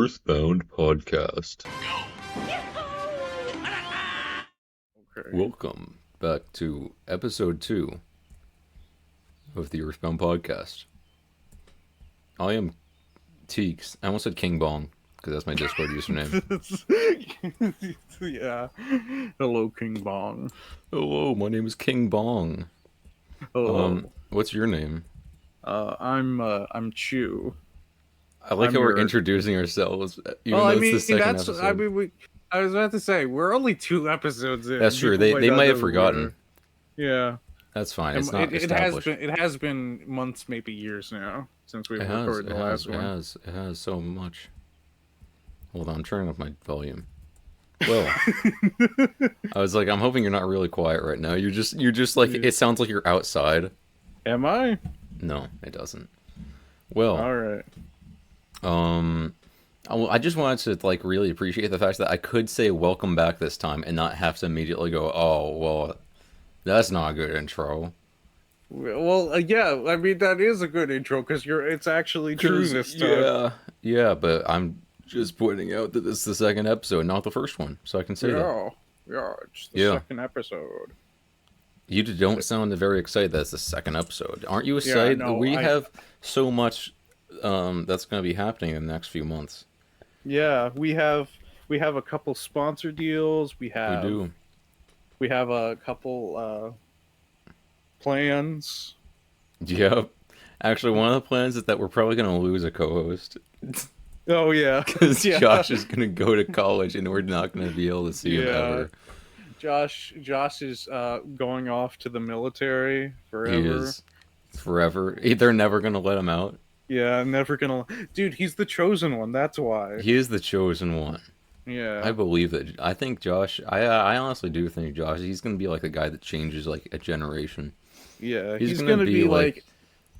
Earthbound podcast. Okay. Welcome back to episode 2 of the Earthbound podcast. I am Teeks. I almost said King Bong because that's my Discord username. Yeah. Hello, King Bong. Hello, my name is King Bong. Hello. What's your name? I'm Chew. I like I'm how we're your- introducing ourselves, even Well, though I it's mean, the second that's. episode. I mean, I was about to say we're only 2 episodes in. That's true. People They not might have know forgotten. Yeah. That's fine. It's And not established. it has been months, maybe years now since we recorded the last one. It has so much. Hold on, I'm turning up my volume. Well, I was like, I'm hoping you're not really quiet right now. You're just like, it sounds like you're outside. Am I? No, it doesn't. Well, All right. I just wanted to like really appreciate the fact that I could say welcome back this time and not have to immediately go, oh, well, that's not a good intro. Well, yeah. I mean, that is a good intro because it's actually true this time. Yeah, but I'm just pointing out that this is the second episode, not the first one, so I can say that. Yeah, it's the second episode. You don't sound very excited that it's the second episode. Aren't you excited? Yeah, no, we have so much that's going to be happening in the next few months. Yeah, we have a couple sponsor deals. We do. We have a couple plans. Yep. Actually, one of the plans is that we're probably going to lose a co-host. Oh, yeah. Because Josh is going to go to college and we're not going to be able to see him ever. Josh is going off to the military forever. He is. Forever. They're never going to let him out. Yeah, never gonna... Dude, he's the chosen one, that's why. He is the chosen one. Yeah. I believe that. I think Josh... I honestly do think Josh, he's going to be like the guy that changes like a generation. Yeah, he's going to be like...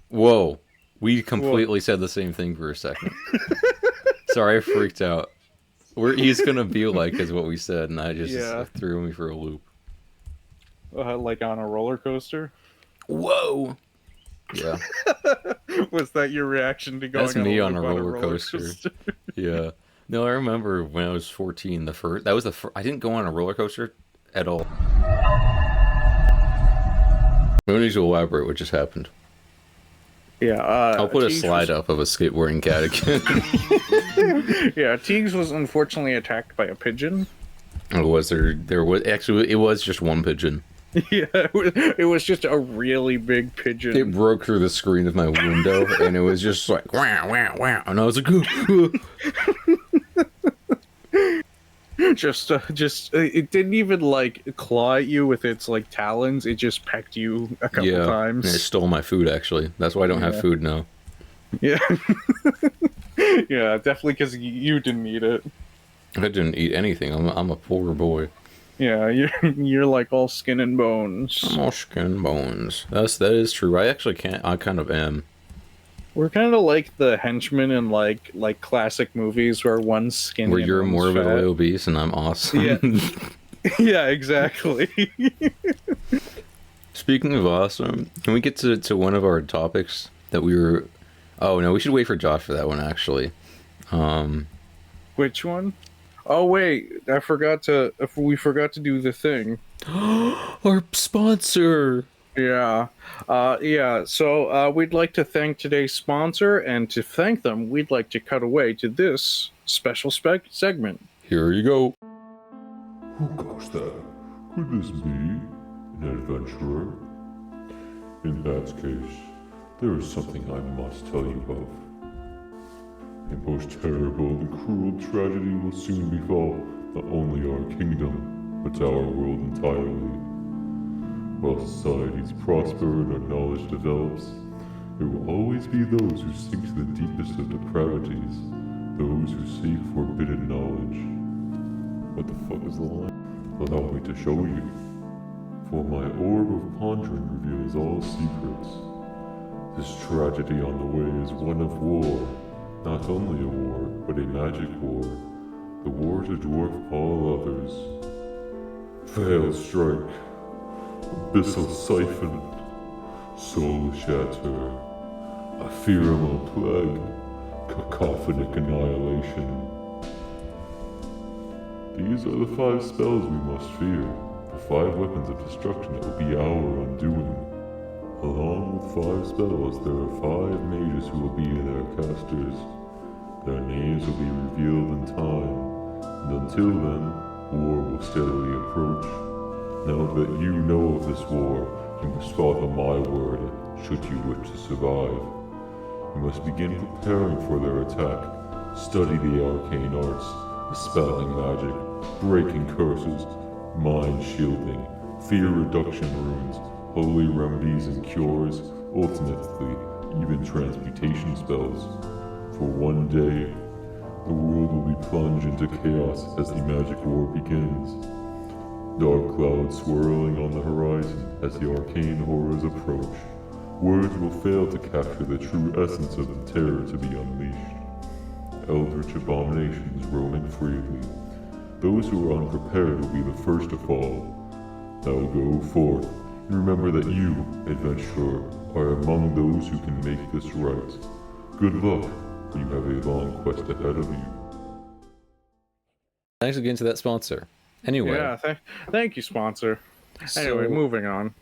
Whoa. We completely said the same thing for a second. Sorry, I freaked out. He's going to be like is what we said, and I just threw me for a loop. Like on a roller coaster? Whoa! Yeah. Was that your reaction to going That's me on a roller coaster. Yeah. No, I remember when I was 14, I didn't go on a roller coaster at all. We need to elaborate what just happened. Yeah, I'll put a slide up of a skateboarding cat again. Yeah, Teagues was unfortunately attacked by a pigeon. Oh, was there was actually it was just one pigeon. Yeah, it was just a really big pigeon. It broke through the screen of my window, and it was just like wow, wow, wow, and I was like, it didn't even like claw at you with its like talons. It just pecked you a couple times. And it stole my food. Actually, that's why I don't have food now. Yeah, yeah, definitely because you didn't eat it. I didn't eat anything. I'm a poor boy. Yeah, you're like all skin and bones. I'm all skin and bones. That is true. I actually can't. I kind of am. We're kind of like the henchmen in like classic movies where one's skinny. Where you're and morbidly obese and I'm awesome. Yeah. Yeah, exactly. Speaking of awesome, can we get to one of our topics that we were... Oh, no, we should wait for Josh for that one, actually. Which one? Oh, wait, we forgot to do the thing. Our sponsor! Yeah. So we'd like to thank today's sponsor, and to thank them, we'd like to cut away to this special segment. Here you go. Who goes there? Could this be an adventurer? In that case, there is something I must tell you of. A most terrible and cruel tragedy will soon befall not only our kingdom, but our world entirely. While societies prosper and our knowledge develops, there will always be those who sink to the deepest of depravities, those who seek forbidden knowledge. What the fuck is the line? Allow me to show you. For my orb of pondering reveals all secrets. This tragedy on the way is one of war. Not only a war, but a magic war. The war to dwarf all others. Veil strike. Abyssal siphon. Soul shatter. Ephemeral plague. cacophonic annihilation. These are the 5 spells we must fear, the 5 weapons of destruction that will be our undoing. Along with 5 spells, there are 5 mages who will be their casters. Their names will be revealed in time, and until then, war will steadily approach. Now that you know of this war, you must follow my word, should you wish to survive. You must begin preparing for their attack. Study the arcane arts, dispelling magic, breaking curses, mind shielding, fear reduction runes, holy remedies and cures, ultimately, even transmutation spells. For one day, the world will be plunged into chaos as the magic war begins. Dark clouds swirling on the horizon as the arcane horrors approach. Words will fail to capture the true essence of the terror to be unleashed. Eldritch abominations roaming freely. Those who are unprepared will be the first to fall. Now go forth, and remember that you, adventurer, are among those who can make this right. Good luck, for you have a long quest ahead of you. Thanks again to that sponsor. Anyway. Yeah, thank you, sponsor. Anyway, So- moving on.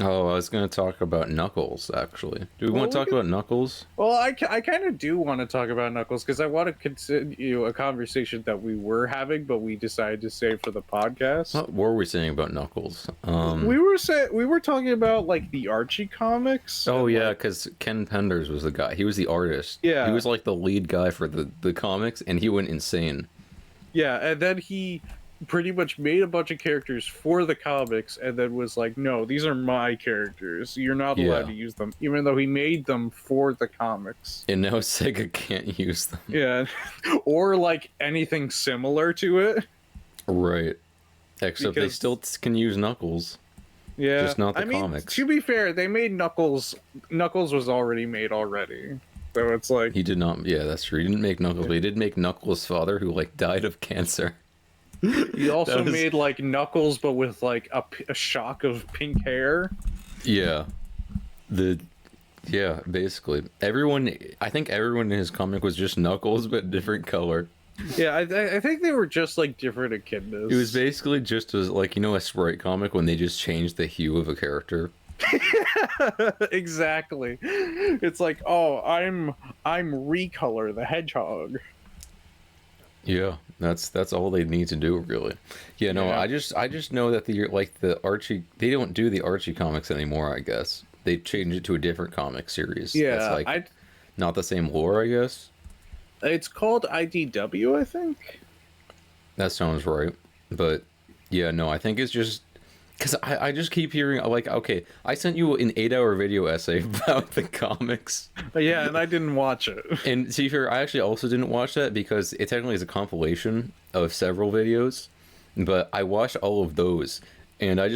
Oh, I was going to talk about Knuckles, actually. Do we want to talk about Knuckles? Well, I kind of do want to talk about Knuckles because I want to continue a conversation that we were having, but we decided to save for the podcast. What were we saying about Knuckles? We were talking about like the Archie comics. Oh, and, yeah, like, because Ken Penders was the guy. He was the artist. Yeah. He was like the lead guy for the comics, and he went insane. yeah, and then he pretty much made a bunch of characters for the comics and then was like, no, these are my characters, you're not allowed to use them, even though he made them for the comics. And now Sega can't use them. Yeah. Or like anything similar to it. Right. Except they Because- still can use Knuckles. Yeah, Just not the I mean, comics. to be fair, they made Knuckles. Knuckles was already made already, so it's like He did not. Yeah, that's true. He didn't make Knuckles, but he did make Knuckles' father, who like died of cancer. he also That was- made like Knuckles, but with like a shock of pink hair. Yeah. Yeah, basically. I think everyone in his comic was just Knuckles, but different color. Yeah, I think they were just like different echidnas. It was basically just as, like, you know, a Sprite comic when they just changed the hue of a character. Exactly. It's like, oh, I'm Recolor the Hedgehog. Yeah, that's all they need to do, really. Yeah, no, Yeah. I just know that the Archie, they don't do the Archie comics anymore, I guess. They changed it to a different comic series. Yeah, That's like not the same lore, I guess. it's called IDW, I think. That sounds right. But yeah, no, I think it's just because I just keep hearing, like, okay, I sent you an 8-hour video essay about the comics. Yeah, and I didn't watch it. And to be fair, I actually also didn't watch that because it technically is a compilation of several videos. But I watched all of those. And I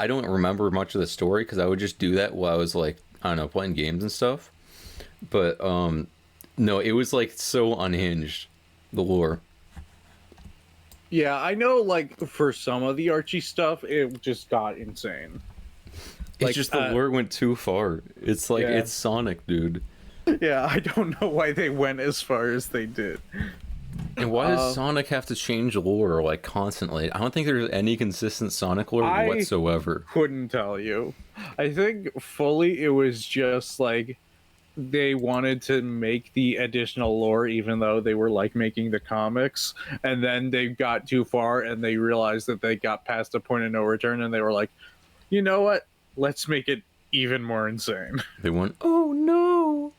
don't remember much of the story because I would just do that while I was, like, I don't know, playing games and stuff. But no, it was like so unhinged, the lore. Yeah, I know, like, for some of the Archie stuff, it just got insane. It's Like, just the lore went too far. It's like, Yeah. it's Sonic, dude. Yeah, I don't know why they went as far as they did. And why does Sonic have to change lore, like, constantly? I don't think there's any consistent Sonic lore I- whatsoever. Couldn't tell you. I think fully it was just, like, they wanted to make the additional lore even though they were, like, making the comics. And then they got too far and they realized that they got past a point of no return and they were like, you know what? Let's make it even more insane. They went, oh no,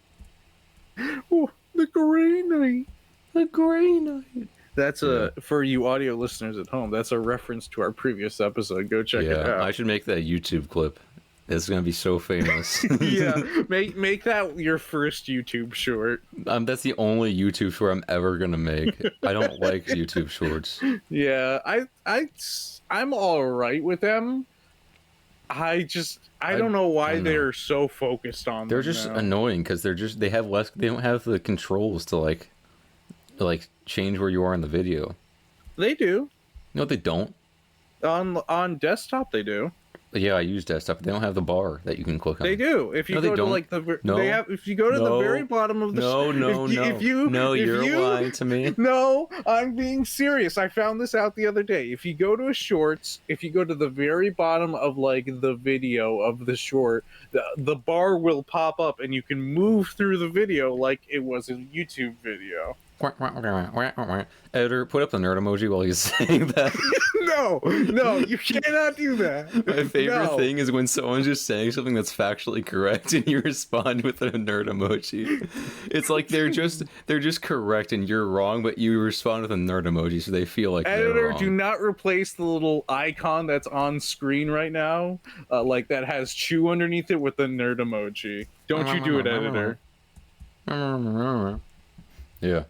Oh, the Gray Knight. the Grey Knight. That's for you audio listeners at home, that's a reference to our previous episode. Go check it Yeah, out. I should make that YouTube clip. It's gonna be so famous. Yeah, make that your first YouTube short. That's the only YouTube short I'm ever gonna make. I don't like YouTube shorts. Yeah, I'm all right with them. I don't know why don't know. they're so focused on They're them just now. annoying because they don't have the controls to like change where you are in the video. They do No, they don't. on desktop. They do. Yeah, I use desktop. But they don't have the bar that you can click on. They do. If you No, they go to don't. like the No. they have if you go to the No. very bottom of the No, no, if you, no. if you No, if you're you, lying to me. No, I'm being serious. I found this out the other day. If you go to a shorts, if you go to the very bottom of like the video of the short, the bar will pop up and you can move through the video like it was a YouTube video. Editor, put up the nerd emoji while he's saying that. No, you cannot do that. My favorite No. thing is when someone's just saying something that's factually correct and you respond with a nerd emoji. It's like they're just correct and you're wrong, but you respond with a nerd emoji so they feel like they're Editor, wrong. do not replace the little icon that's on screen right now, like that has chew underneath it, with the nerd emoji. Don't you do it, editor. Yeah.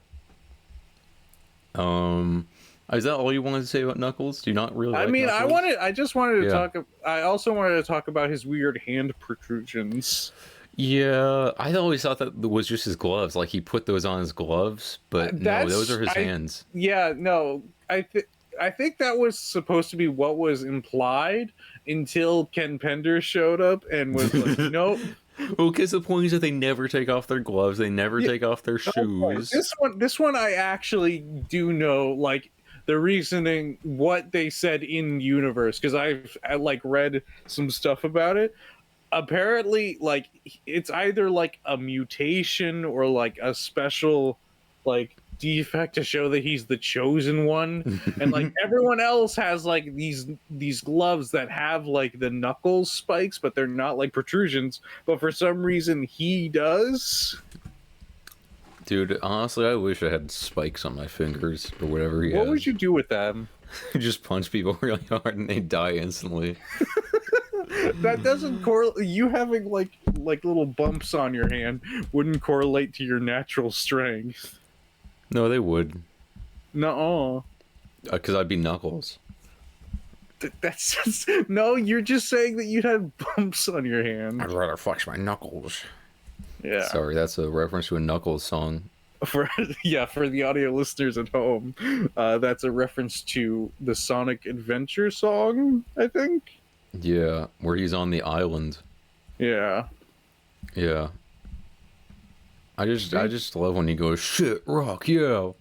Is that all you wanted to say about Knuckles? Do you not really? I like mean, Knuckles? I just wanted to Yeah. talk. I also wanted to talk about his weird hand protrusions. Yeah, I always thought that was just his gloves. Like he put those on his gloves, but no, those are his hands. Yeah, no, I think that was supposed to be what was implied until Ken Pender showed up and was like, nope. Well, because the point is that they never take off their gloves, they never take off their shoes. This one, I actually do know, like, the reasoning, what they said in universe, because I like read some stuff about it. Apparently, like, it's either like a mutation or like a special like defect to show that he's the chosen one, and like everyone else has like these gloves that have like the knuckles spikes, but they're not like protrusions, but for some reason he does. Dude, honestly, I wish I had spikes on my fingers or whatever he has. What would you do with them? Just punch people really hard and they die instantly. That doesn't correlate. You having like little bumps on your hand wouldn't correlate to your natural strength. No, they would. No. Because I'd be Knuckles. That's just, no. You're just saying that you'd have bumps on your hand. I'd rather flex my knuckles. Yeah. Sorry, that's a reference to a Knuckles song. For the audio listeners at home, that's a reference to the Sonic Adventure song, I think. Yeah, where he's on the island. Yeah. Yeah. I just love when he goes, shit, rock, yeah.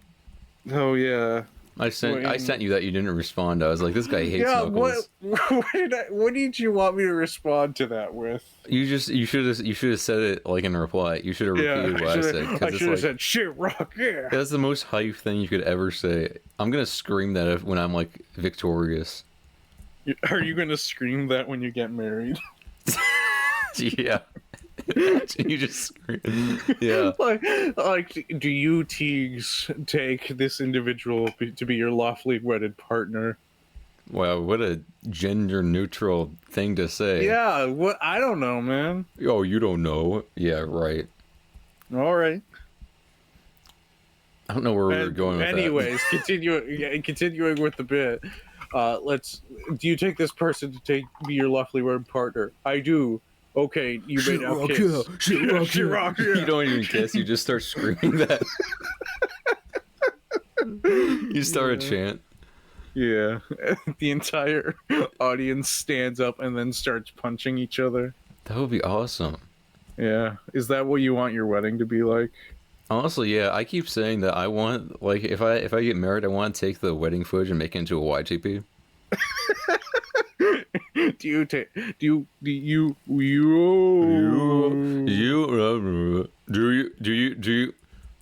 Oh yeah. I sent you that, you didn't respond. I was like, this guy hates Knuckles. What did you want me to respond to that with? You should have said it like in a reply. You should have repeated what I said. I should have said shit rock, yeah. That's the most hype thing you could ever say. I'm gonna scream that when I'm like victorious. Are you gonna scream that when you get married? Yeah. You just scream. Yeah. Like, do you, Teagues, take this individual to be your lawfully wedded partner? Wow, what a gender neutral thing to say. Yeah, what? I don't know, man. Oh, you don't know? Yeah, right. All right. I don't know where we're going with anyways, continuing with the bit. Do you take this person to be your lawfully wedded partner? I do. Okay, you may now kiss. Shit rock, yeah. You don't even kiss, you just start screaming that. You start a chant. Yeah. The entire audience stands up and then starts punching each other. That would be awesome. Yeah. Is that what you want your wedding to be like? Honestly, yeah. I keep saying that I want, like, if I get married, I want to take the wedding footage and make it into a YGP. Do you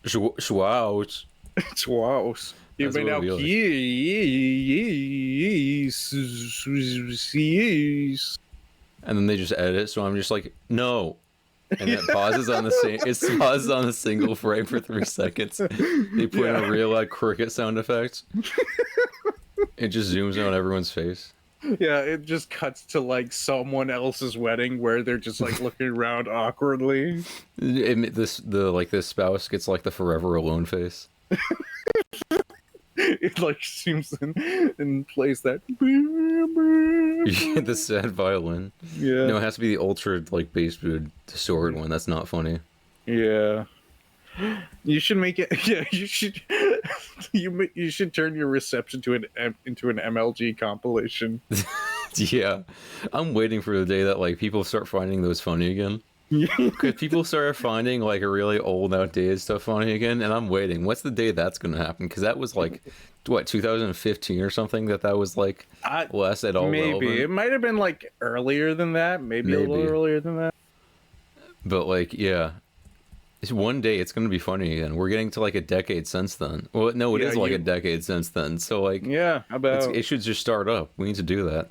Schwartz. Schwartz. You That's may what now it'll kiss. And then they just edit it, so I'm just like, no. And it pauses on the single frame for 3 seconds. They put in a real like cricket sound effect. It just zooms in on everyone's face. Yeah, it just cuts to like someone else's wedding where they're just like looking around awkwardly. The spouse gets like the forever alone face. It like seems and plays that. The sad violin. Yeah. No, it has to be the ultra like bass distorted one. That's not funny. Yeah. You should make it. Yeah, you should. You should turn your reception into an MLG compilation. Yeah, I'm waiting for the day that like people start finding those funny again. Because people start finding like a really old, outdated stuff funny again, and I'm waiting. What's the day that's going to happen? Because that was like, what, 2015 or something that was like less at all Maybe relevant. it might have been like earlier than that. Maybe a little Maybe. earlier than that. But like, yeah, it's one day it's going to be funny again. We're getting to like a decade since then. Well, no, it Yeah, is like a decade since then. So like, Yeah, about it should just start up. We need to do that.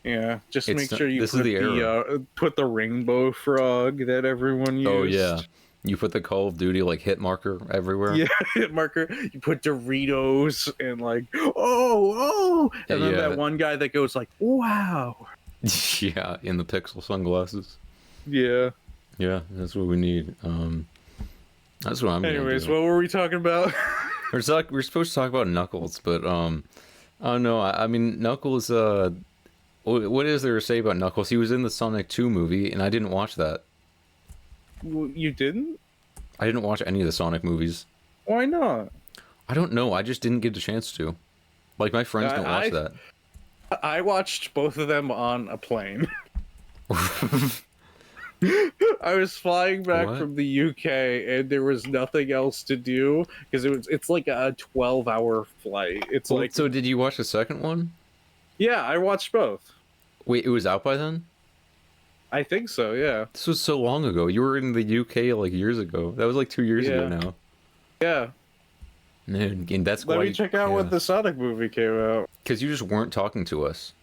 yeah. Just It's make sure you this is put the era. put the rainbow frog that everyone used. Oh yeah, you put the Call of Duty like hit marker everywhere. Yeah, hit marker. You put Doritos and like, oh, and then Yeah. that one guy that goes like, wow. Yeah, in the pixel sunglasses. Yeah. Yeah, that's what we need. That's what I'm gonna Anyways, do. what were we talking about? We're supposed to talk about Knuckles, but I don't know. I mean, Knuckles. What is there to say about Knuckles? He was in the Sonic 2 movie, and I didn't watch that. You didn't? I didn't watch any of the Sonic movies. Why not? I don't know. I just didn't get the chance to. Like my friends don't watch that. I watched both of them on a plane. I was flying back What? from the UK and there was nothing else to do because it's like a 12-hour flight. It's Well, like so did you watch the second one? yeah, I watched both. Wait, it was out by then? I think so, yeah. This was so long ago. You were in the UK like years ago. That was like 2 years ago Yeah. now. Yeah. Man, and that's Let why. me check out when the Sonic movie came out. Because you just weren't talking to us.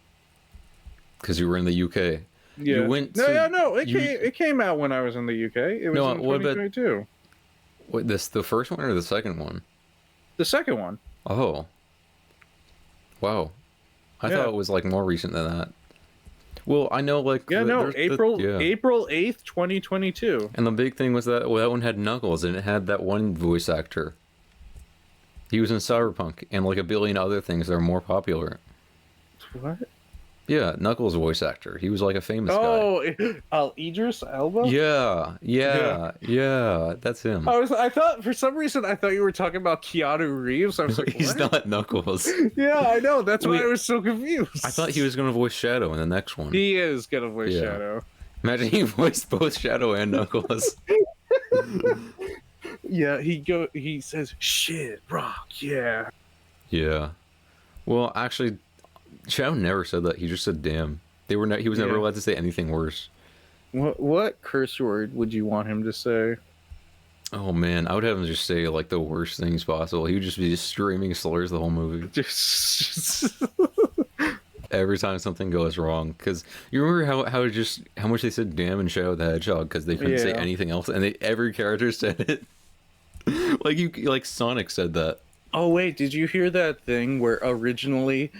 Because you were in the UK. Yeah. You went no, to- yeah, no, you- it came out when I was in the UK. It was No, in what about- 2022. What, the first one or the second one? The second one. Oh. Wow. I Yeah. thought it was like more recent than that. Well, I know like Yeah, no, there's April 8th, 2022. And the big thing was that that one had Knuckles and it had that one voice actor. He was in Cyberpunk and like a billion other things that are more popular. What? Yeah, Knuckles voice actor. He was like a famous guy. Oh, Idris Elba? Yeah, that's him. I thought for some reason I thought you were talking about Keanu Reeves. I was like, He's what? not Knuckles. Yeah, I know. That's why Wait. I was so confused. I thought he was gonna voice Shadow in the next one. He is gonna voice Yeah. Shadow. Imagine he voiced both Shadow and Knuckles. Yeah, he says shit, rock, yeah. Yeah. Well, actually, Shadow never said that. He just said "damn." He was never Yeah. allowed to say anything worse. What curse word would you want him to say? Oh man, I would have him just say like the worst things possible. He would just be just screaming slurs the whole movie Just every time something goes wrong. Because you remember how much they said "damn" in Shadow the Hedgehog because they couldn't say Yeah. anything else, and every character said it. like Sonic said that. Oh wait, did you hear that thing where originally,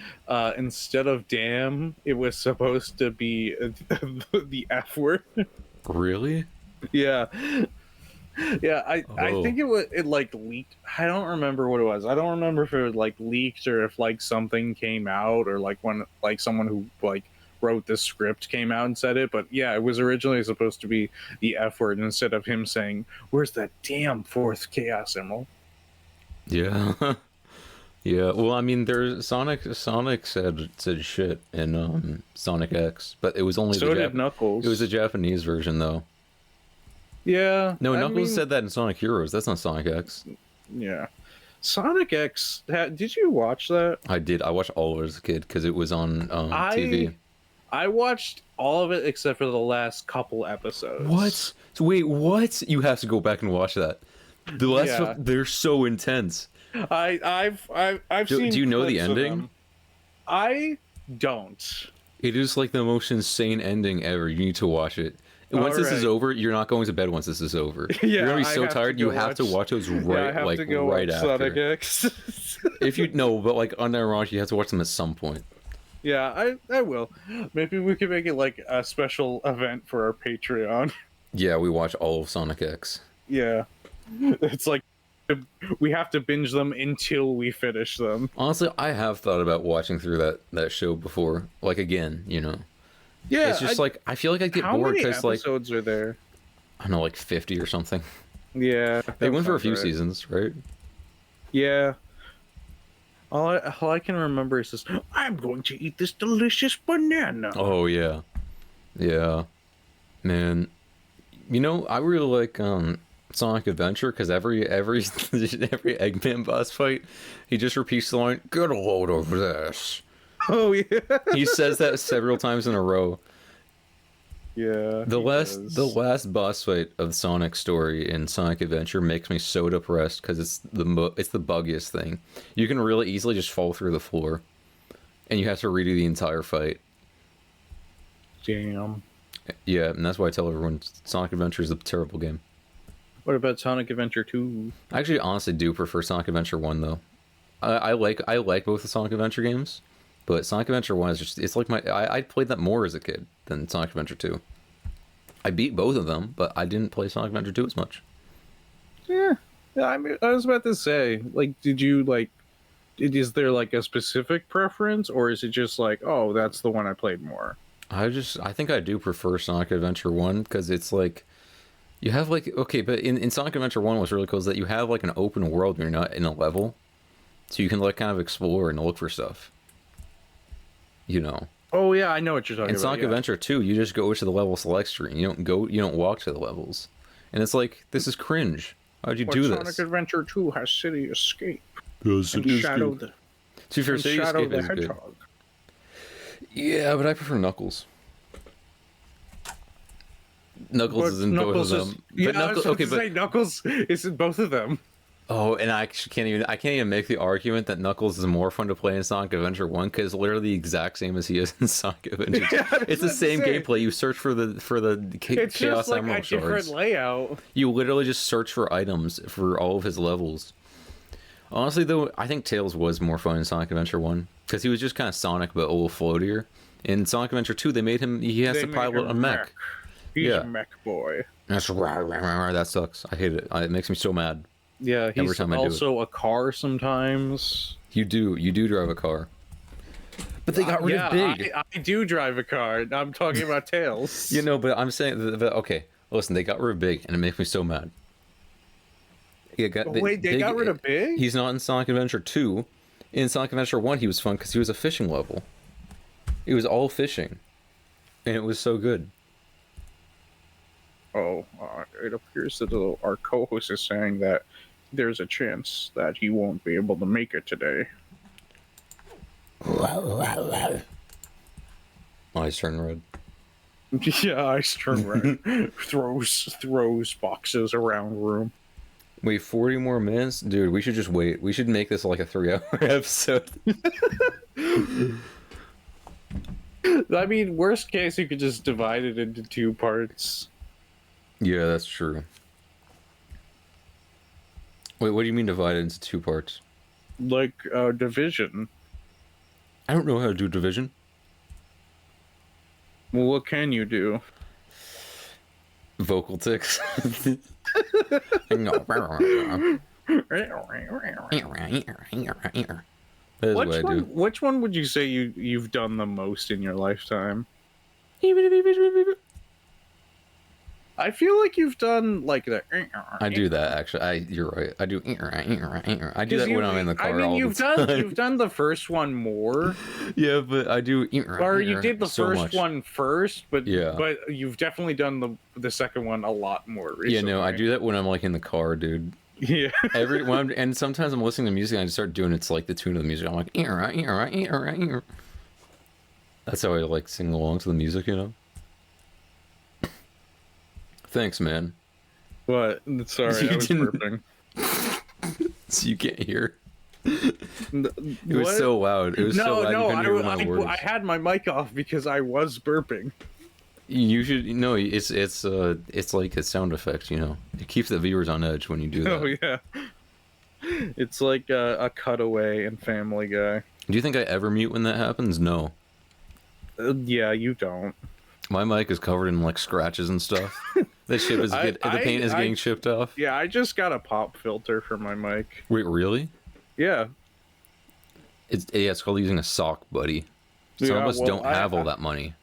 instead of damn, it was supposed to be the F word? Really? Yeah. Yeah, I Oh. think it like leaked. I don't remember what it was. I don't remember if it like leaked or if like something came out or like when like someone who like wrote the script came out and said it. But yeah, it was originally supposed to be the F word instead of him saying, "Where's that damn fourth Chaos Emerald?" Yeah. Yeah. Well, I mean, there's Sonic said shit in Sonic X, but it was only So did Knuckles. It was a Japanese version though. Yeah. No, I Knuckles mean, said that in Sonic Heroes. That's not Sonic X. Yeah. Sonic X. Did you watch that? I did. I watched all of it as a kid because it was on TV. I watched all of it except for the last couple episodes. What? So wait, what? You have to go back and watch that. The last Yeah. they're so intense. I've Do seen. you know the clips of ending? them. I don't. It is like the most insane ending ever. You need to watch it. Once this is Alright. over, you're not going to bed once this is over. Yeah, you're gonna be I so have to tired. go You have to watch those right, I have like to go right watch after. Sonic X. If you know, but like unironically, you have to watch them at some point. Yeah, I will. Maybe we can make it like a special event for our Patreon. Yeah, we watch all of Sonic X. Yeah, it's like we have to binge them until we finish them. Honestly, I have thought about watching through that show before, like again, you know. Yeah, It's just like I feel like I get how bored many because like episodes are there? I don't know, like 50 or something. Yeah, They that went for a sounds few right. seasons, right? Yeah, All I can remember is this. I'm going to eat this delicious banana. Oh yeah, yeah, man. You know, I really like Sonic Adventure because every Eggman boss fight, he just repeats the line, "Get a load of this." Oh yeah. He says that several times in a row. Yeah. The last boss fight of Sonic's story in Sonic Adventure makes me so depressed because it's the buggiest thing. You can really easily just fall through the floor, and you have to redo the entire fight. Damn. Yeah, and that's why I tell everyone Sonic Adventure is a terrible game. What about Sonic Adventure 2? I actually honestly do prefer Sonic Adventure 1 though. I like both the Sonic Adventure games, but Sonic Adventure 1 is just it's like I played that more as a kid than Sonic Adventure 2. I beat both of them, but I didn't play Sonic Adventure 2 as much. Yeah. I mean, I was about to say, like, did you like? Is there like a specific preference, or is it just like, oh, that's the one I played more? I think I do prefer Sonic Adventure 1 because it's like you have like okay, but in Sonic Adventure 1 what's really cool is that you have like an open world when you're not in a level. So you can like kind of explore and look for stuff. You know. Oh yeah, I know what you're talking In about. Sonic Adventure 2, you just go to the level select screen. You don't walk to the levels. And it's like, this is cringe. Why'd you do this? Sonic Adventure 2 has City Escape. Yes, And it is Shadow good. the, To be fair, and City Shadow Escape the is good. Hedgehog. Yeah, but I prefer Knuckles. Knuckles But is in both of Knuckles is- them. Yeah, But I was about to say Knuckles is in both of them. oh, and I actually can't even make the argument that Knuckles is more fun to play in Sonic Adventure 1 because literally the exact same as he is in Sonic Adventure 2. Yeah, I was It's the about to same say. gameplay. You search for the It's Chaos just like a Emerald different shards. layout. You literally just search for items for all of his levels. Honestly, though, I think Tails was more fun in Sonic Adventure 1 because he was just kind of Sonic but a little floatier. In Sonic Adventure 2, they made him. He has They to made pilot him a mech. He's Yeah. a mech boy. That's that sucks. I hate it. It makes me so mad. Yeah, he's Every time I do also a car sometimes. You do drive a car, but they got rid of Big. I do drive a car. I'm talking about Tails. You know, but I'm saying that okay. Listen, they got rid of Big, and it makes me so mad. They got rid of Big? He's not in Sonic Adventure 2. In Sonic Adventure 1, he was fun because he was a fishing level. It was all fishing, and it was so good. Oh, it appears that our co-host is saying that there's a chance that he won't be able to make it today. Eyes turn red. Yeah, ice turn red. throws boxes around room. Wait, 40 more minutes? Dude, we should just wait. We should make this like a 3-hour episode. I mean, worst case, you could just divide it into 2 parts. Yeah, that's true. Wait, what do you mean divided into 2 parts? Like, division. I don't know how to do division. Well, what can you do? Vocal tics. That is what I do. Which one would you say you've done the most in your lifetime? I feel like you've done like the. I do that actually. You're right. I do. I do that when I'm in the car. I mean, all you've the time. you've done the first one more, Yeah, but I do. or you did the so first much. one first, but Yeah. but you've definitely done the second one a lot more recently. Yeah, no, I do that when I'm like in the car, dude. Yeah. And sometimes I'm listening to music and I just start doing it's like the tune of the music. I'm like, that's how I like sing along to the music, you know. Thanks, man. What? Sorry, You I was didn't- burping. So you can't hear. It It was so loud. It was so loud. You couldn't hear my words. I had my mic off because I was burping. You should no. It's like a sound effect. You know, it keeps the viewers on edge when you do that. Oh yeah. It's like a cutaway in Family Guy. Do you think I ever mute when that happens? No. Yeah, you don't. My mic is covered in like scratches and stuff. The paint is getting chipped off. Yeah, I just got a pop filter for my mic. Wait, really? Yeah. It's called using a sock, buddy. Some Yeah, of us well, don't have all that money.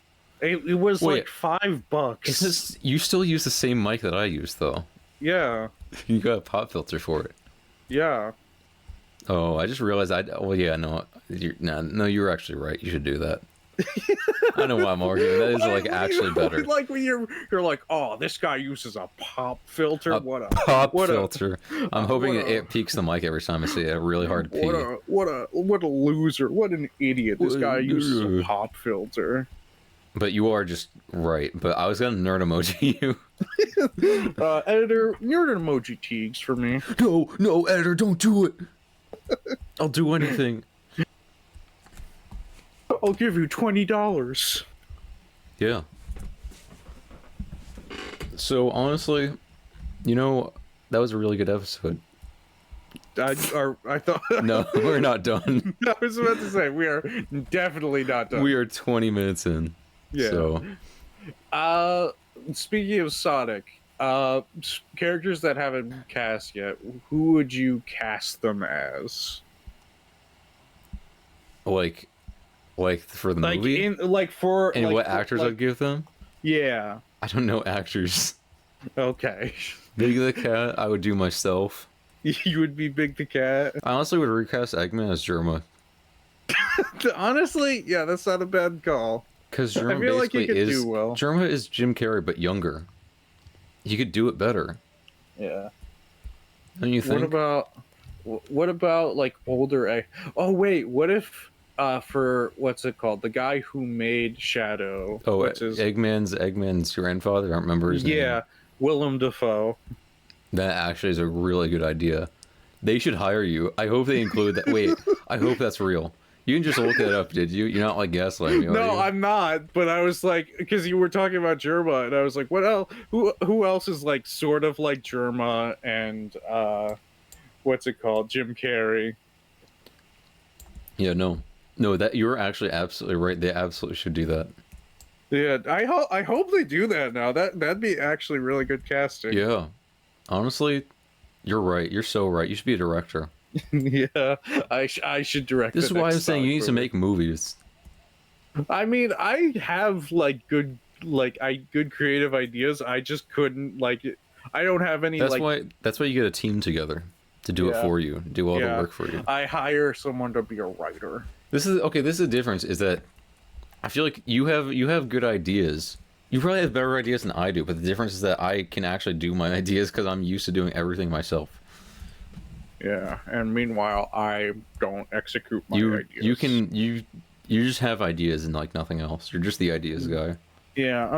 It was Wait. like $5. You still use the same mic that I use, though. Yeah. You got a pop filter for it. Yeah. Oh, I just realized well, yeah, no, no, you're actually right. You should do that. I know why I'm arguing. That is like actually better. Like when you're like, oh, this guy uses a pop filter. A what a pop what filter. I'm hoping it peaks the mic every time I say a really hard P. what a loser. What an idiot. This guy uses a pop filter. But you are just right. But I was gonna nerd emoji you. Editor, nerd emoji teagues for me. No, editor, don't do it. I'll do anything. I'll give you $20. Yeah. So honestly, that was a really good episode. I thought No, we're not done. I was about to say we are definitely not done. We are 20 minutes in. Yeah. So. Speaking of Sonic, characters that haven't cast yet, who would you cast them as? Like for the movie? And what actors I'd give them? Yeah. I don't know actors. Okay. Big the Cat, I would do myself. You would be Big the Cat. I honestly would recast Eggman as Germa. Honestly, yeah, that's not a bad call. Because Germa I feel like he basically could is do well. Germa is Jim Carrey but younger. He could do it better. Yeah. Don't you think? What about like older? Oh wait, what if for what's it called? The guy who made Shadow. Oh, Eggman's grandfather. I don't remember his name. Yeah, Willem Dafoe. That actually is a really good idea. They should hire you. I hope they include that. Wait, I hope that's real. You didn't just look that up, did you? You're not like gaslighting me. No, I'm not. But I was like, because you were talking about Germa, and I was like, what else? Who else is like sort of like Germa and what's it called? Jim Carrey. Yeah, no, that you're actually absolutely right. They absolutely should do that. Yeah, I hope they do that now. That'd be actually really good casting. Yeah, honestly, you're right. You're so right. You should be a director. Yeah, I should direct. This is why I'm saying you need to make movies. I mean, I have good creative ideas. I just couldn't I don't have any. That's why you get a team together to do it for you, do all the work for you. I hire someone to be a writer. This is the difference is that I feel like you have good ideas. You probably have better ideas than I do, but the difference is that I can actually do my ideas because I'm used to doing everything myself. Yeah, and meanwhile, I don't execute my ideas. You just have ideas and like nothing else. You're just the ideas guy. Yeah,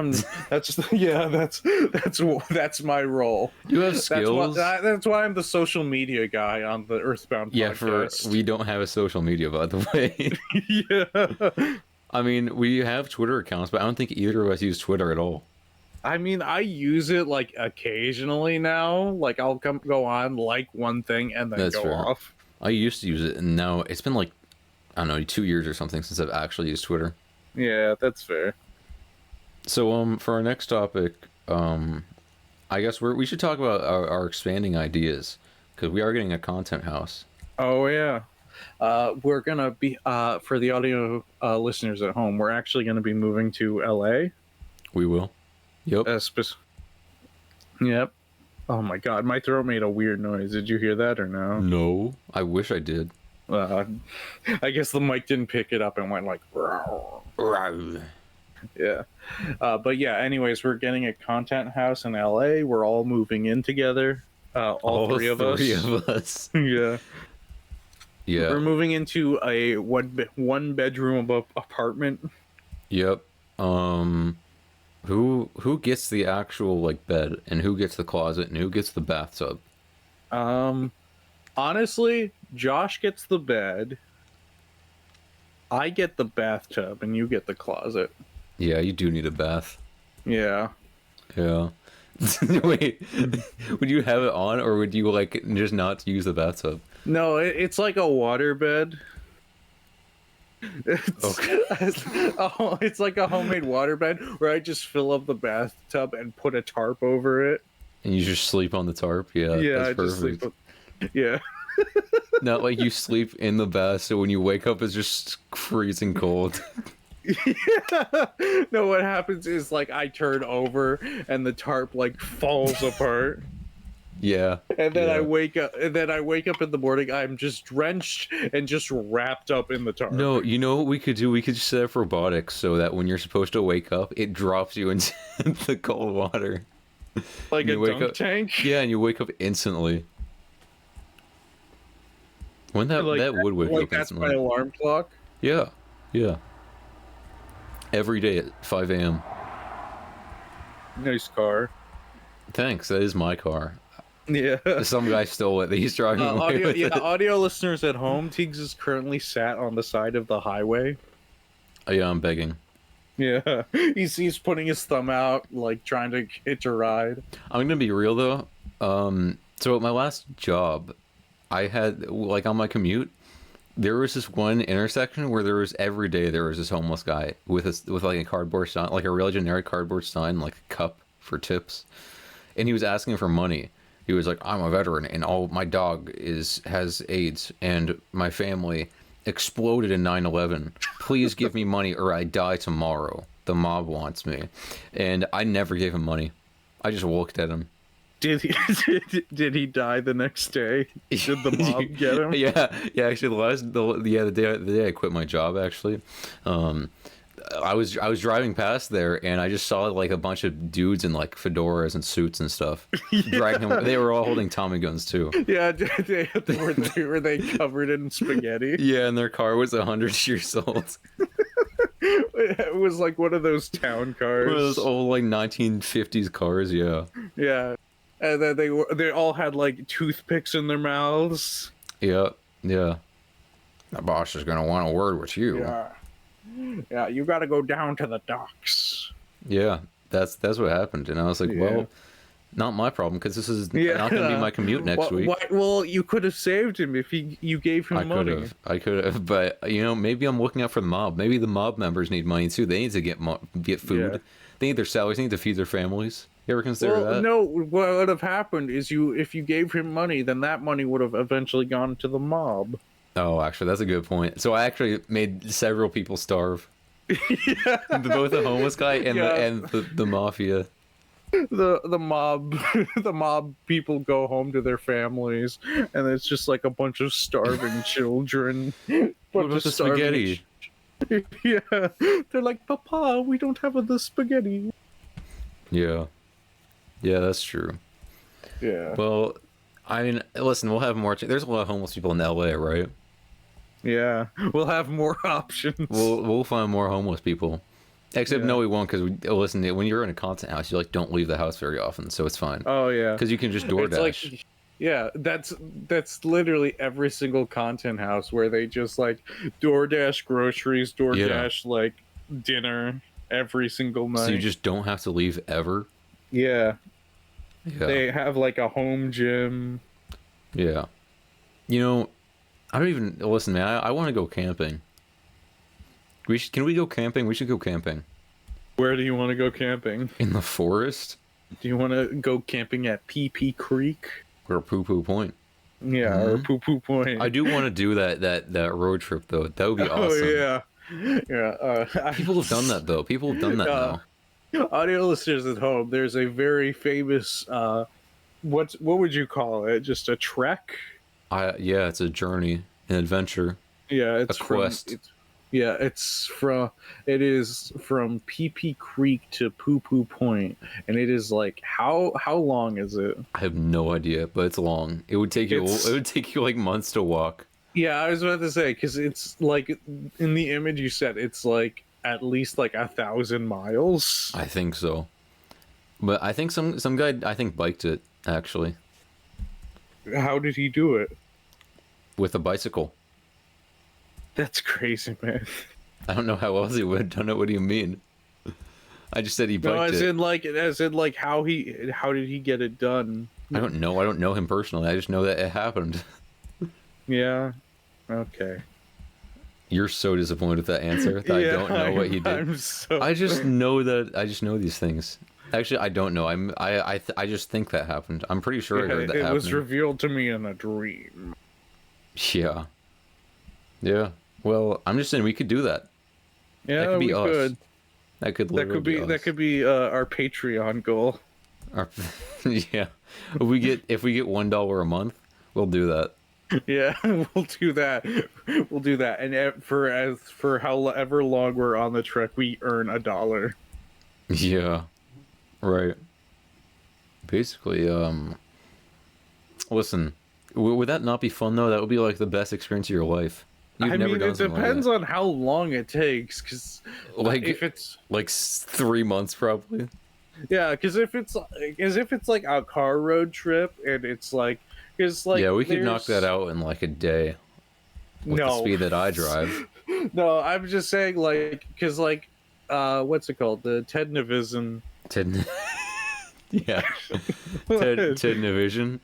that's my role. You have skills. That's why I'm the social media guy on the Earthbound podcast. We don't have a social media, by the way. Yeah. I mean, we have Twitter accounts, but I don't think either of us use Twitter at all. I mean, I use it occasionally now. I'll go on one thing and then That's go fair. off. I used to use it, and now it's been I don't know, 2 years or something since I've actually used Twitter. Yeah, that's fair. So for our next topic, I guess we should talk about our expanding ideas because we are getting a content house. Oh yeah, we're gonna be for the audio listeners at home. We're actually gonna be moving to LA. We will. Yep. Yep. Oh my god, my throat made a weird noise. Did you hear that or no? No, I wish I did. I guess the mic didn't pick it up and went like. Rawr. Yeah. But yeah. Anyways, we're getting a content house in LA. We're all moving in together. All three of us. Yeah. Yeah. We're moving into a one bedroom apartment. Yep. Who gets the actual bed and who gets the closet and who gets the bathtub? Honestly, Josh gets the bed. I get the bathtub and you get the closet. Yeah, you do need a bath. Yeah. Yeah. Wait, would you have it on or would you just not use the bathtub? No, it's like a water bed. It's like a homemade waterbed where I just fill up the bathtub and put a tarp over it. And you just sleep on the tarp? Yeah, that's perfect. Yeah. Not like you sleep in the bath, so when you wake up, it's just freezing cold. Yeah. No, what happens is I turn over and the tarp falls apart. Yeah. And then yeah. I wake up. And then I wake up in the morning. I'm just drenched and just wrapped up in the tarp. No, you know what we could do? We could set up robotics so that when you're supposed to wake up, it drops you into the cold water. Like a You wake dunk up, tank. yeah, and you wake up instantly. When that Like that would wake you like up that's my instantly. alarm clock. Yeah, yeah. Every day at 5 a.m. Nice car. Thanks. That is my car. Yeah. Some guy stole it. He's driving away Audio, with yeah, it. audio listeners at home, Teagues is currently sat on the side of the highway. Oh, yeah, I'm begging. Yeah, he's putting his thumb out, like trying to hitch a ride. I'm gonna be real though. So at my last job, I had like on my commute, there was this one intersection where there was every day there was this homeless guy with like a cardboard sign, like a really generic cardboard sign, like a cup for tips, and he was asking for money. He was like, "I'm a veteran, and all my dog has AIDS, and my family exploded in 9/11. Please give me money, or I die tomorrow. The mob wants me," and I never gave him money. I just looked at him. Did he did he die the next day? Did the mob get him? Yeah. Actually, the day I quit my job, actually, I was driving past there and I just saw like a bunch of dudes in like fedoras and suits and stuff dragging him. They were all holding Tommy guns too. Yeah, were they covered in spaghetti? Yeah, and their car was 100 years old. It was like one of those town cars. One of those old like 1950s cars. Yeah. Yeah, and then they all had like toothpicks in their mouths. Yeah. The boss is gonna want a word with you. Yeah, you got to go down to the docks. Yeah, that's what happened, and I was like, well, not my problem because this is not going to be my commute next week. Well, you could have saved him if you gave him money. I could have, but you know, maybe I'm looking out for the mob. Maybe the mob members need money too. They need to get food. Yeah. They need their salaries. They need to feed their families. You ever consider that? No. What would have happened is if you gave him money, then that money would have eventually gone to the mob. Oh, actually, that's a good point. So I actually made several people starve. Both the homeless guy and the mafia. The mob the mob people go home to their families, and it's just like a bunch of starving children. What about the spaghetti? Yeah, they're like, Papa, we don't have the spaghetti. Yeah, that's true. Yeah. Well, I mean, listen, we'll have more. There's a lot of homeless people in LA, right? Yeah, we'll have more options. We'll find more homeless people. Except no, we won't, because listen, when you're in a content house, you like don't leave the house very often, so it's fine. Oh yeah, because you can just DoorDash. Like, yeah, that's literally every single content house where they just like DoorDash groceries, DoorDash like dinner every single night. So you just don't have to leave ever. Yeah. They have like a home gym. Yeah. You know, I don't even listen, man. I want to go camping. Can we go camping? We should go camping. Where do you want to go camping? In the forest? Do you want to go camping at PP Creek? Or Poo Poo Point? Yeah, or Poo Poo Point. I do want to do that road trip though. That would be awesome. Oh yeah. People have done that though. People have done that now. Audio listeners at home, there's a very famous what would you call it? Just a trek? Yeah, it's a journey, an adventure. Yeah, it's a quest. It is from PP Creek to Poo Poo Point, and it is like how long is it? I have no idea, but it's long. It would take you like months to walk. Yeah, I was about to say, because it's like in the image you said, it's like at least like 1,000 miles. I think so, but I think some guy biked it actually. How did he do it? With a bicycle. That's crazy, man. I don't know how else he would. Don't know what do you mean. I just said he biked it. As in like how did he get it done? I don't know. I don't know him personally. I just know that it happened. Yeah. Okay. You're so disappointed with that answer that I don't know what he did. I just know these things. Actually, I don't know. I just think that happened. I'm pretty sure I heard that happened. It was revealed to me in a dream. Yeah. Yeah. Well, I'm just saying we could do that. Yeah, that could be us. Could. That could be us. That could be our Patreon goal. Yeah. if we get $1 a month, we'll do that. Yeah, we'll do that. We'll do that. And for however long we're on the trek, we earn $1. Yeah, right. Basically, listen, would that not be fun though? That would be like the best experience of your life. You've I never mean, done it something like depends that. on how long it takes. Because Like if it's 3 months probably. yeah, because if it's like a car road trip and it's like because like Yeah, we could knock that there's- out in like a day with the No, speed that I drive. no, I'm just saying like because like what's it called, the Tednavism. Ted, yeah, Ted Navision.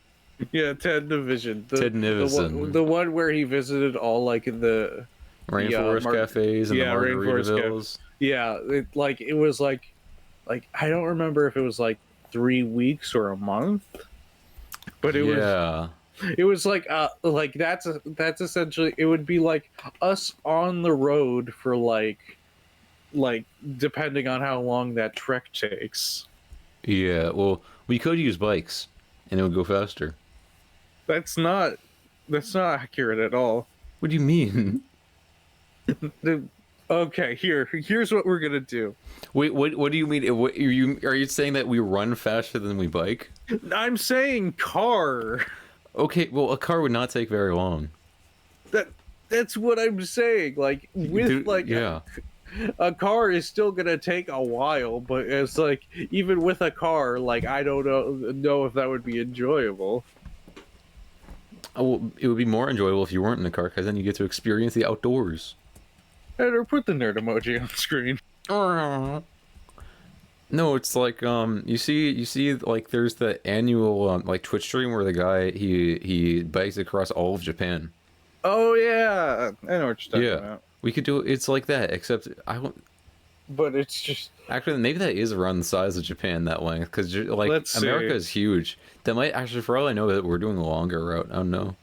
Yeah, Tednavision. Ted Nivison. The one where he visited all like the Rainforest cafes and yeah, the Rainforest Margaritavilles. yeah, it was like I don't remember if it was like 3 weeks or a month, but it was like that's essentially it would be like us on the road for like depending on how long that trek takes. Yeah, well, we could use bikes, and it would go faster. That's not accurate at all. What do you mean? Okay, here's what we're gonna do. Wait, what do you mean? What, are you saying that we run faster than we bike? I'm saying car. Okay, well, a car would not take very long. That's what I'm saying. Like with yeah. a car is still gonna take a while, but it's like even with a car, like I don't know if that would be enjoyable. Oh, well, it would be more enjoyable if you weren't in a car, because then you get to experience the outdoors. Or put the nerd emoji on screen. No, it's like you see like there's the annual like Twitch stream where the guy he bikes across all of Japan. Oh yeah, I know what you're talking Yeah, about. we could do it's like that, except I don't. But it's just Actually, maybe that is around the size of Japan, that length, because like Let's see. America is huge. That might actually, for all I know, that we're doing a longer route. I don't know.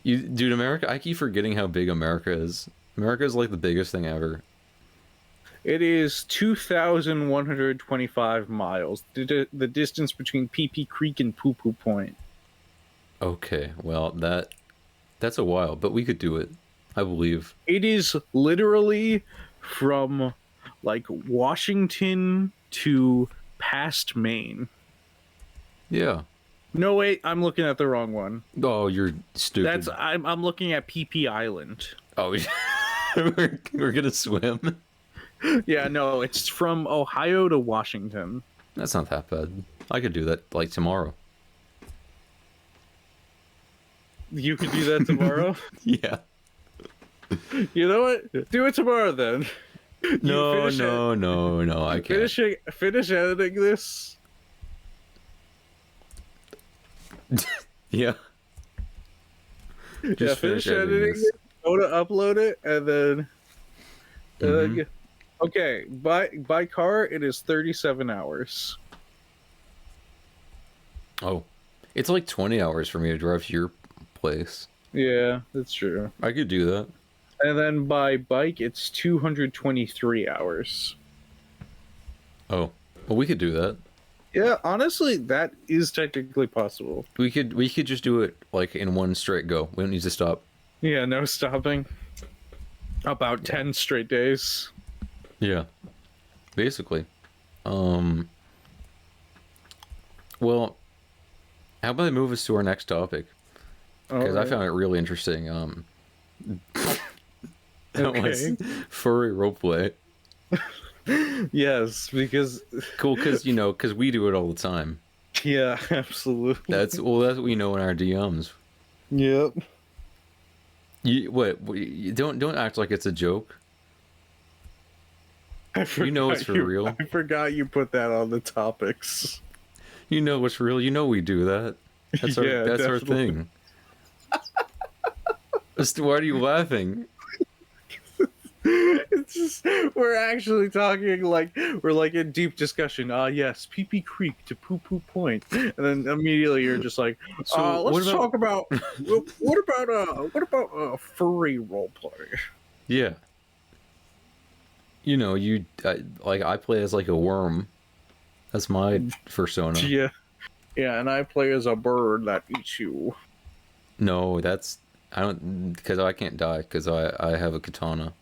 Dude, America, I keep forgetting how big America is. America is like the biggest thing ever. it is 2,125 miles. The distance between PP Creek and Poo Poo Point. Okay, well that's a while, but we could do it. I believe. It is literally from like Washington to past Maine. Yeah. No, wait, I'm looking at the wrong one. Oh, you're stupid. I'm looking at PP Island. Oh, we're gonna swim. Yeah, no, it's from Ohio to Washington. That's not that bad. I could do that like tomorrow. You could do that tomorrow. Yeah. You know what? Do it tomorrow then. No, finish no, I can't. Finish editing this. Yeah. Just Finish editing this. it. Go to upload it, and then. Okay, by car it is 37 hours. Oh, it's like 20 hours for me to drive to your place. Yeah, that's true. I could do that. And then by bike it's 223 hours. Oh, well, we could do that. Yeah, honestly, that is technically possible. We could just do it like in one straight go. We don't need to stop. Yeah, no stopping. About 10 straight days. Yeah. Basically. Well, how about I move us to our next topic? Because I found it really interesting. Okay. Furry roleplay. Yes, because Cool, because we do it all the time. yeah, absolutely. That's what we know in our DMs. Yep. You don't act like it's a joke. You know it's for real. I forgot you put that on the topics. You know what's real. You know we do that. That's our Yeah, our definitely. thing. Why are you laughing? It's just we're actually talking like we're like in deep discussion. Yes, Pee Pee Creek to Poo Poo Point, and then immediately you're just like, So let's talk about what about furry roleplay? Yeah. I play as like a worm. That's my persona. Yeah, Yeah, and I play as a bird that eats you. No, that's I don't because I can't die because I have a katana.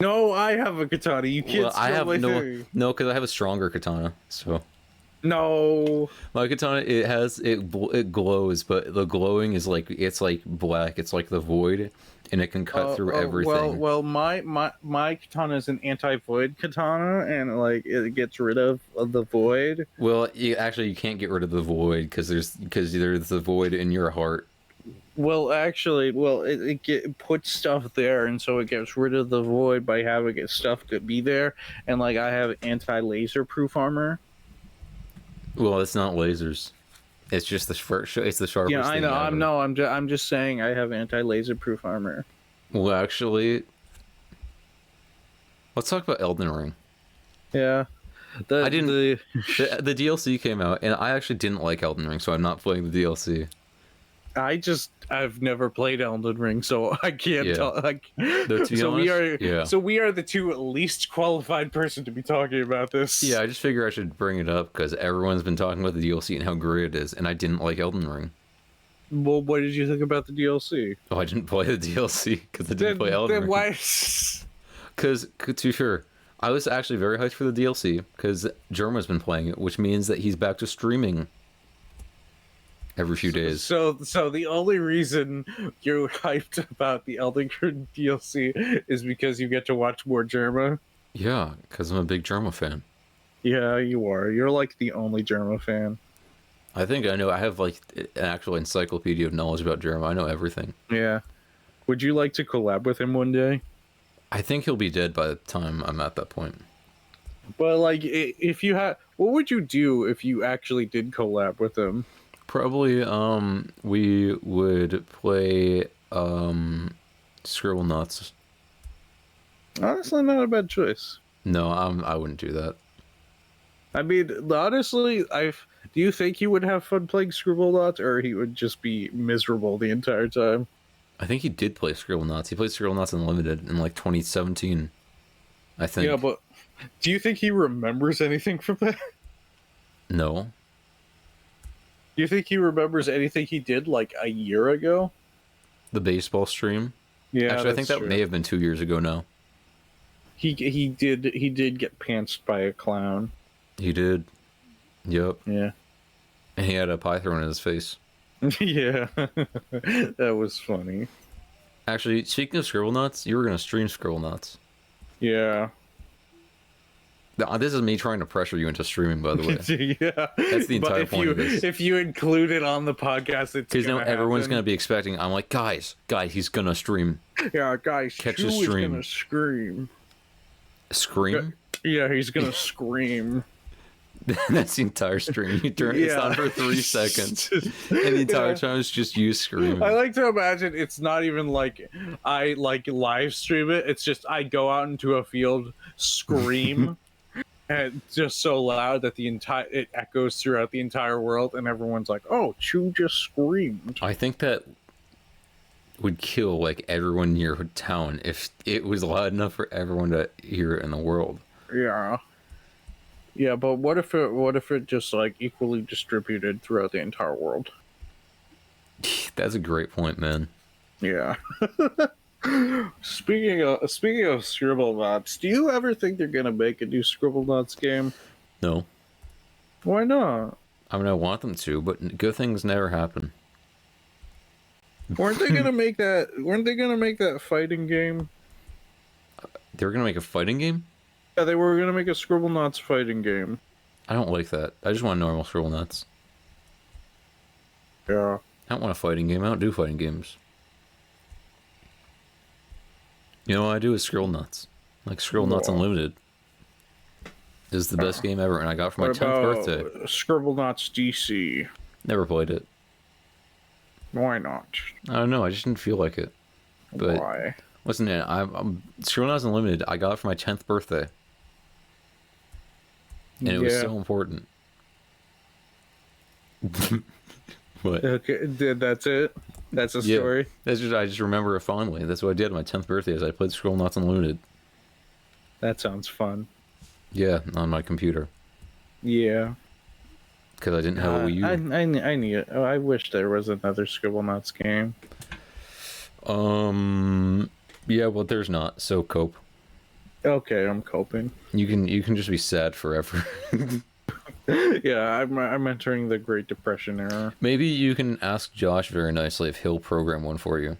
No, I have a katana. You can't Well, I steal have my no thing. no because I have a stronger katana. So No. my katana it glows, but the glowing is like it's like black. It's like the void, and it can cut through everything. Well, my katana is an anti-void katana, and like it gets rid of the void. Well, you can't get rid of the void because there's the void in your heart. Well, actually, it puts stuff there, and so it gets rid of the void by having its stuff to be there. And like I have anti-laser proof armor. Well, it's not lasers. It's just it's the sharpest Yeah, I thing know. ever. I'm just saying I have anti-laser proof armor. Well, actually, let's talk about Elden Ring. Yeah. I didn't. The The DLC came out, and I actually didn't like Elden Ring, so I'm not playing the DLC. I've never played Elden Ring, so I can't Yeah. talk. Like, To be so honest, we are the two least qualified person to be talking about this. Yeah, I just figure I should bring it up because everyone's been talking about the DLC and how great it is, and I didn't like Elden Ring. Well, what did you think about the DLC? Oh, I didn't play the DLC because I didn't play Elden Ring. Why? Because, to be fair, I was actually very hyped for the DLC because Jerma's been playing it, which means that he's back to streaming every few days. So the only reason you're hyped about the Elden Ring DLC is because you get to watch more Germa. Yeah, because I'm a big Jerma fan. Yeah, you are. You're like the only Germa fan. I think I know. I have like an actual encyclopedia of knowledge about Jerma. I know everything. Yeah. Would you like to collab with him one day? I think he'll be dead by the time I'm at that point. But like, if you had, what would you do if you actually did collab with him? Probably, we would play, Scribble Nuts. Honestly, not a bad choice. No, I wouldn't do that. I mean, honestly, do you think he would have fun playing Scribblenauts, or he would just be miserable the entire time? I think he did play Scribble Nuts. He played Scribble Nuts Unlimited in like 2017. I think. Yeah, but do you think he remembers anything from that? No. Do you think he remembers anything he did like a year ago? The baseball stream? Yeah, Actually, I think that true. may have been 2 years ago now. He did get pantsed by a clown. He did. Yep. Yeah. And he had a pie thrown in his face. Yeah. That was funny. Actually, speaking of Scribble Nuts, you were going to stream Scribble Nuts. Yeah. This is me trying to pressure you into streaming, by the way. Yeah. That's the entire point of this. If you include it on the podcast, it's Because now everyone's going to happen. be expecting. I'm like, guys, he's going to stream. Yeah, guys, Catch Chew his is stream. gonna scream. Scream? Yeah, he's gonna scream. That's the entire stream. You turn it's on for 3 seconds. And the entire time it's just you screaming. I like to imagine it's not even like I like live stream it. It's just I go out into a field, scream, and just so loud that it echoes throughout the entire world, and everyone's like, "Oh, Chew just screamed." I think that would kill like everyone in your town if it was loud enough for everyone to hear it in the world. Yeah. Yeah, but what if it just like equally distributed throughout the entire world? That's a great point, man. Yeah. Speaking of Scribblenauts, do you ever think they're gonna make a new Scribblenauts game? No. Why not? I mean, I want them to, but good things never happen. Weren't they gonna make that? Weren't they gonna make that fighting game? They were going to make a fighting game? Yeah, they were gonna make a Scribblenauts fighting game. I don't like that. I just want normal Scribble Nuts. Yeah. I don't want a fighting game. I don't do fighting games. You know what I do is Scribble Nuts. Like Scribble Nuts Whoa. Unlimited. This is the best game ever, and I got it for my What 10th about birthday. Scribblenauts DC? Never played it. Why not? I don't know. I just didn't feel like it. But Why? listen, I'm Scribble Nuts Unlimited. I got it for my 10th birthday, and it was so important. What? Okay, that's it. That's a Yeah. story. That's just I just remember it fondly. That's what I did on my 10th birthday. Is I played Scribble Nuts Unlimited. That sounds fun. Yeah, on my computer. Yeah. because I didn't have a Wii U. I need it. Oh, I wish there was another Scribblenauts game. Yeah, well, there's not. So cope. Okay, I'm coping. You can just be sad forever. Yeah, I'm entering the Great Depression era. Maybe you can ask Josh very nicely if he'll program one for you.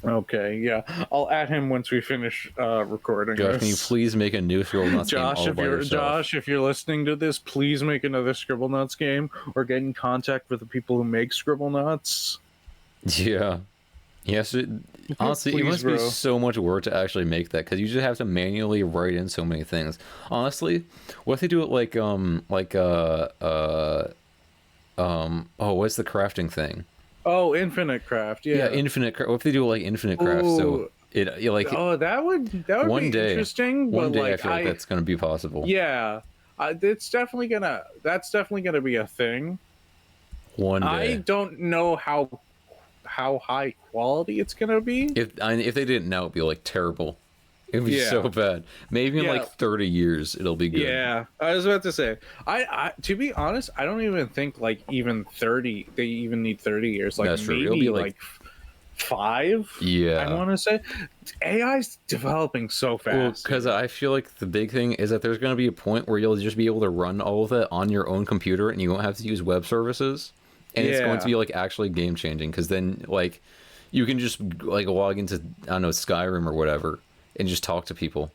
Okay, yeah, I'll add him once we finish recording. Josh, this. can you please make a new Scribblenauts game all by yourself? Josh, if you're listening to this, please make another Scribblenauts game or get in contact with the people who make Scribblenauts. Yeah. Yes, honestly, Please, it must bro. be so much work to actually make that because you just have to manually write in so many things. Honestly, what if they do it like oh, what's the crafting thing? Oh, Infinite Craft, yeah. Yeah, Infinite Craft. What if they do it like Infinite Craft? So Ooh. like Oh, that would one be day, interesting. one but day like, I feel like that's gonna be possible. Yeah, that's definitely gonna be a thing. One day. I don't know how high quality it's gonna be. If they didn't now, it'd be like terrible. It'd be Yeah. so bad. Maybe in Yeah. like 30 years, it'll be good. Yeah, I was about to say. I to be honest, I don't even think like even 30. They even need 30 years. Like That's true. maybe It'll be like 5. Yeah. I want to say AI's developing so fast. Well, because I feel like the big thing is that there's going to be a point where you'll just be able to run all of that on your own computer and you won't have to use web services. And it's going to be like actually game changing because then like you can just like log into, I don't know, Skyrim or whatever and just talk to people.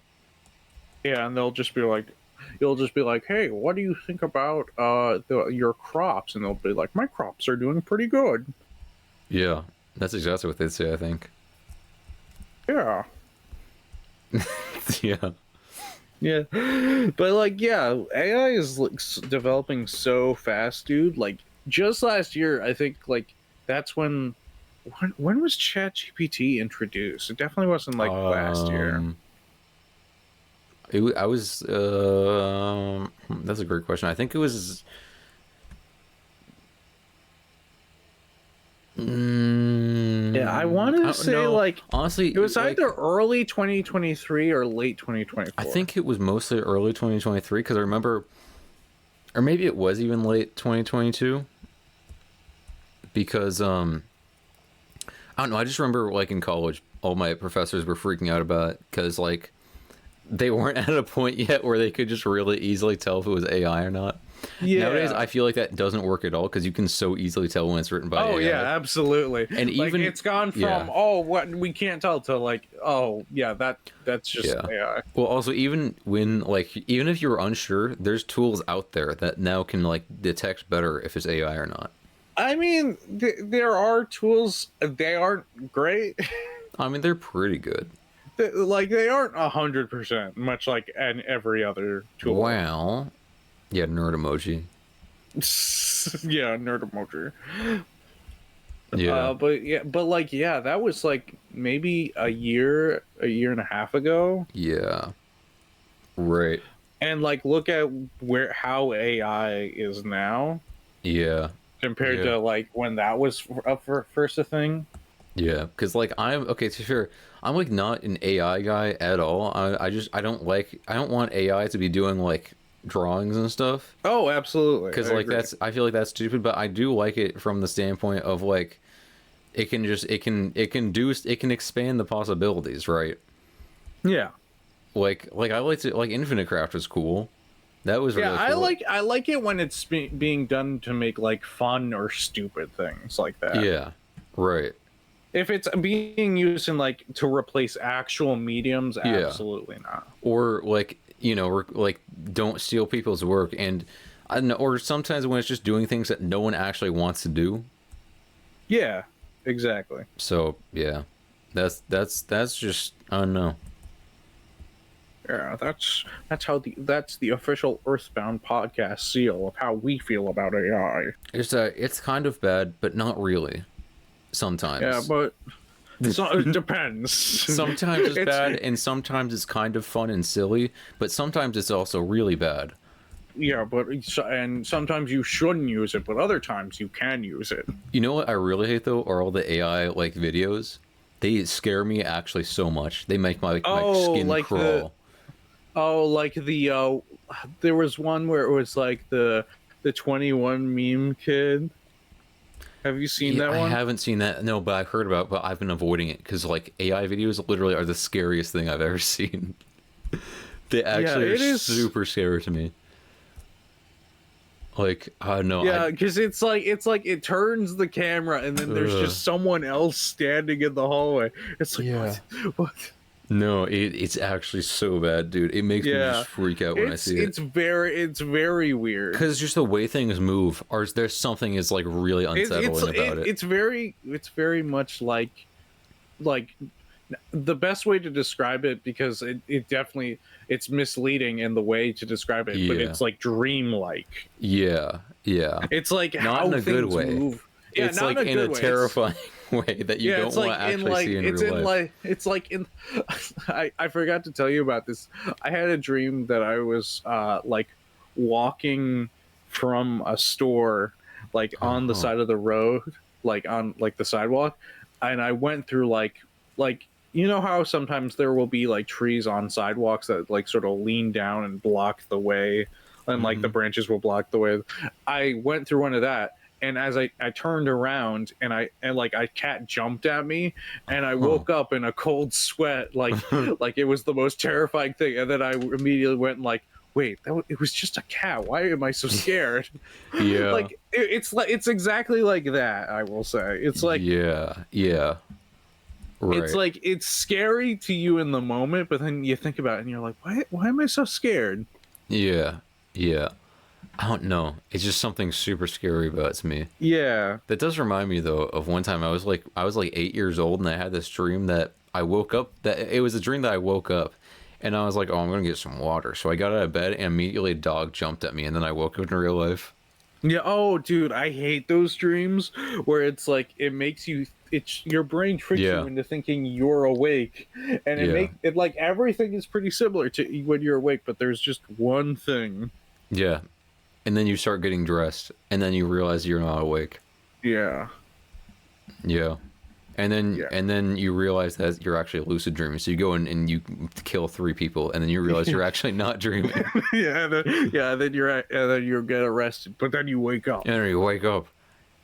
Yeah, and they'll just be like, you'll just be like, hey, what do you think about your crops? And they'll be like, my crops are doing pretty good. Yeah, that's exactly what they'd say, I think. Yeah. Yeah. Yeah. But like, yeah, AI is like developing so fast, dude. Like just last year, I think like that's when was ChatGPT introduced? It definitely wasn't like last year. I was that's a great question. I think it was Yeah, I want to say no. like honestly it was like, either early 2023 or late 2024. I think it was mostly early 2023 because I remember, or maybe it was even late 2022 because I don't know, I just remember like in college all my professors were freaking out about it because like they weren't at a point yet where they could just really easily tell if it was AI or not. Yeah. Nowadays, I feel like that doesn't work at all because you can so easily tell when it's written by AI. Oh yeah, absolutely. And like, even it's gone from yeah. oh what we can't tell to like oh yeah that's just Yeah. AI. Well, also even when like even if you're unsure, there's tools out there that now can like detect better if it's AI or not. I mean, there are tools. They aren't great. I mean, they're pretty good. Like they aren't 100%, much like every other tool. Wow. Yeah, nerd emoji. Yeah, nerd emoji. Yeah. But like yeah, that was like maybe a year and a half ago. Yeah. Right. And like look at how AI is now Yeah. compared to like when that was first a thing. Yeah, because like I'm okay. So sure, I'm like not an AI guy at all. I don't want AI to be doing like drawings and stuff. Oh, absolutely. Because like I feel like that's stupid. But I do like it from the standpoint of like it can expand the possibilities, right? Yeah. Like I liked it. Like Infinite Craft was cool. That was really cool. I like it when it's being done to make like fun or stupid things like that. Yeah. Right. If it's being used in like to replace actual mediums, absolutely not. Or like like don't steal people's work, and I don't know. Or sometimes when it's just doing things that no one actually wants to do. Yeah, exactly. So yeah, that's just I don't know. Yeah, that's the official Earthbound podcast seal of how we feel about AI. It's kind of bad, but not really. Sometimes. Yeah, but it depends. Sometimes it's bad, and sometimes it's kind of fun and silly, but sometimes it's also really bad. Yeah, and sometimes you shouldn't use it, but other times you can use it. You know what I really hate though, are all the AI like videos. They scare me actually so much. They make my skin crawl. There was one where it was like the the 21 meme kid. Have you seen that I one? haven't seen that. No, but I've heard about it, but I've been avoiding it because like AI videos literally are the scariest thing I've ever seen. They actually are it is. super scary to me. Like, I don't know. Yeah, because it's like it turns the camera and then there's Ugh. just someone else standing in the hallway. It's like Yeah. what? No, it's actually so bad, dude. It makes me just freak out when I see it. It's very weird. Because just the way things move, or there's something is like really unsettling about it. It's very much like the best way to describe it, because it definitely it's misleading in the way to describe it, but Yeah. it's like dreamlike. Yeah, yeah. It's like Not how in a good things way. move. Yeah, It's not like in a good way. terrifying way that you don't want to actually see in real life. It's like in I forgot to tell you about this. I had a dream that I was like walking from a store like on the side of the road, like on like the sidewalk, and I went through like you know how sometimes there will be like trees on sidewalks that like sort of lean down and block the way, and like the branches will block the way. I went through one of that, and as I turned around and like a cat jumped at me, and I woke up in a cold sweat, like like it was the most terrifying thing. And then I immediately went like, wait, it was just a cat. Why am I so scared? Yeah. Like it's exactly like that. I will say it's like yeah. Right. it's like it's scary to you in the moment, but then you think about it and you're like, why am I so scared? Yeah. I don't know. It's just something super scary about it to me. Yeah. That does remind me though of one time I was like 8 years old and I had this dream that I woke up, that it was a dream that I woke up and I was like, oh, I'm gonna get some water. So I got out of bed and immediately a dog jumped at me, and then I woke up in real life. Yeah. Oh, dude, I hate those dreams where it's like it makes you. It's your brain tricks Yeah. you into thinking you're awake, and it like everything is pretty similar to when you're awake, but there's just one thing. Yeah. And then you start getting dressed and then you realize you're not awake. Yeah. Yeah. And then you realize that you're actually lucid dreaming. So you go in and you kill 3 people, and then you realize you're actually not dreaming. Then you get arrested, but then you wake up. And then you wake up.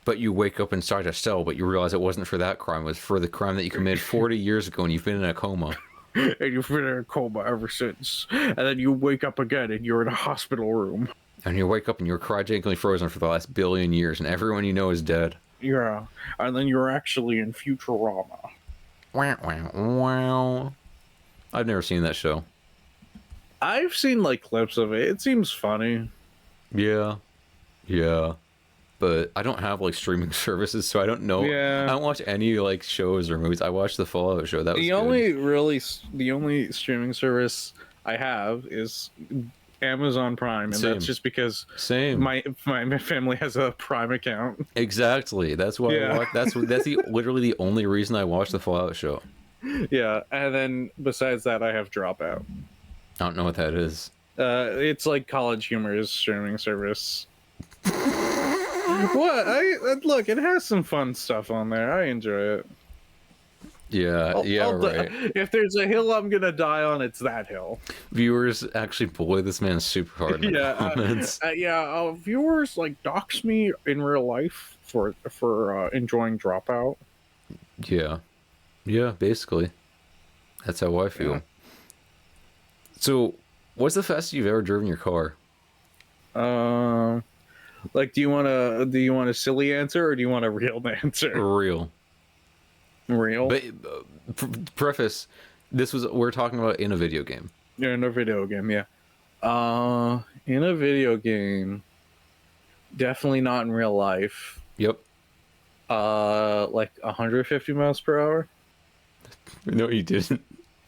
But you wake up inside a cell, but you realize it wasn't for that crime. It was for the crime that you committed 40 years ago, and you've been in a coma. And you've been in a coma ever since. And then you wake up again, and you're in a hospital room. And you wake up and you're cryogenically frozen for the last billion years, and everyone you know is dead. Yeah. And then you're actually in Futurama. Wow. I've never seen that show. I've seen like clips of it. It seems funny. Yeah. But I don't have like streaming services, so I don't know. Yeah. I don't watch any like shows or movies. I watched the Fallout show. That was the only streaming service I have is Amazon Prime, and Same. that's just because Same. my family has a Prime account. Exactly. That's why I watch, that's literally the only reason I watched the Fallout show. Yeah, and then besides that, I have Dropout. I don't know what that is. It's like College Humor's streaming service. What? Look, it has some fun stuff on there. I enjoy it. Yeah, right. If there's a hill I'm gonna die on, it's that hill. Viewers actually bully this man super hard in the comments. Viewers like dox me in real life for enjoying Dropout. Yeah, basically. That's how I feel. Yeah. So, what's the fastest you've ever driven your car? Like, do you want a silly answer or do you want a real answer? Real. Real. But preface, we're talking about in a video game. Yeah, in a video game, yeah. In a video game, definitely not in real life. Yep. Like 150 miles per hour. No, you didn't.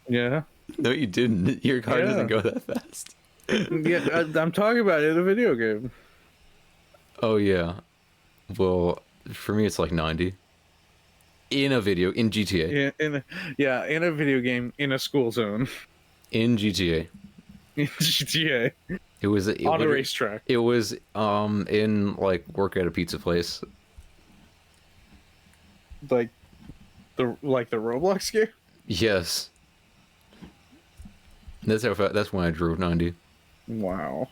Yeah. No, you didn't. Your car doesn't go that fast. Yeah, I'm talking about it in a video game. Oh yeah. Well, for me, it's like 90. In GTA. In a video game in a school zone. In GTA. In GTA. It was on a racetrack. It was in like work at a pizza place. Like the Roblox game? Yes. That's when I drove 90. Wow.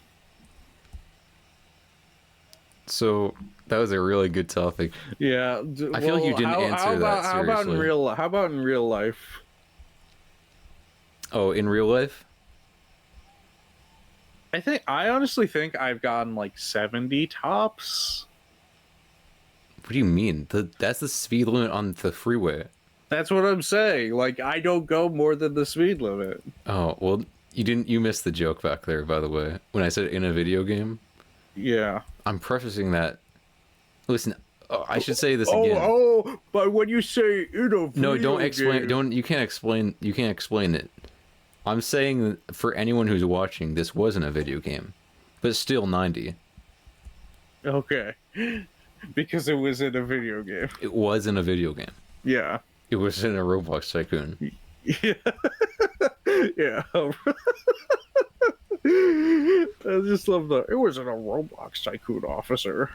So that was a really good topic. Yeah. I feel like you didn't answer that How about in seriously. how about in real life? Oh, in real life? I honestly think I've gotten like 70 tops. What do you mean? That's the speed limit on the freeway. That's what I'm saying. Like I don't go more than the speed limit. Oh, well, you missed the joke back there, by the way. When I said in a video game, Yeah. I'm prefacing that. Listen, I should say this Oh, again. but when you say in a No, video don't explain. game- Don't. You can't explain it. I'm saying that for anyone who's watching, this wasn't a video game, but still 90. Okay. Because it was in a video game. It wasn't a video game. Yeah. It was in a Roblox Tycoon. Yeah. Yeah. I just love the. It wasn't a Roblox Tycoon officer.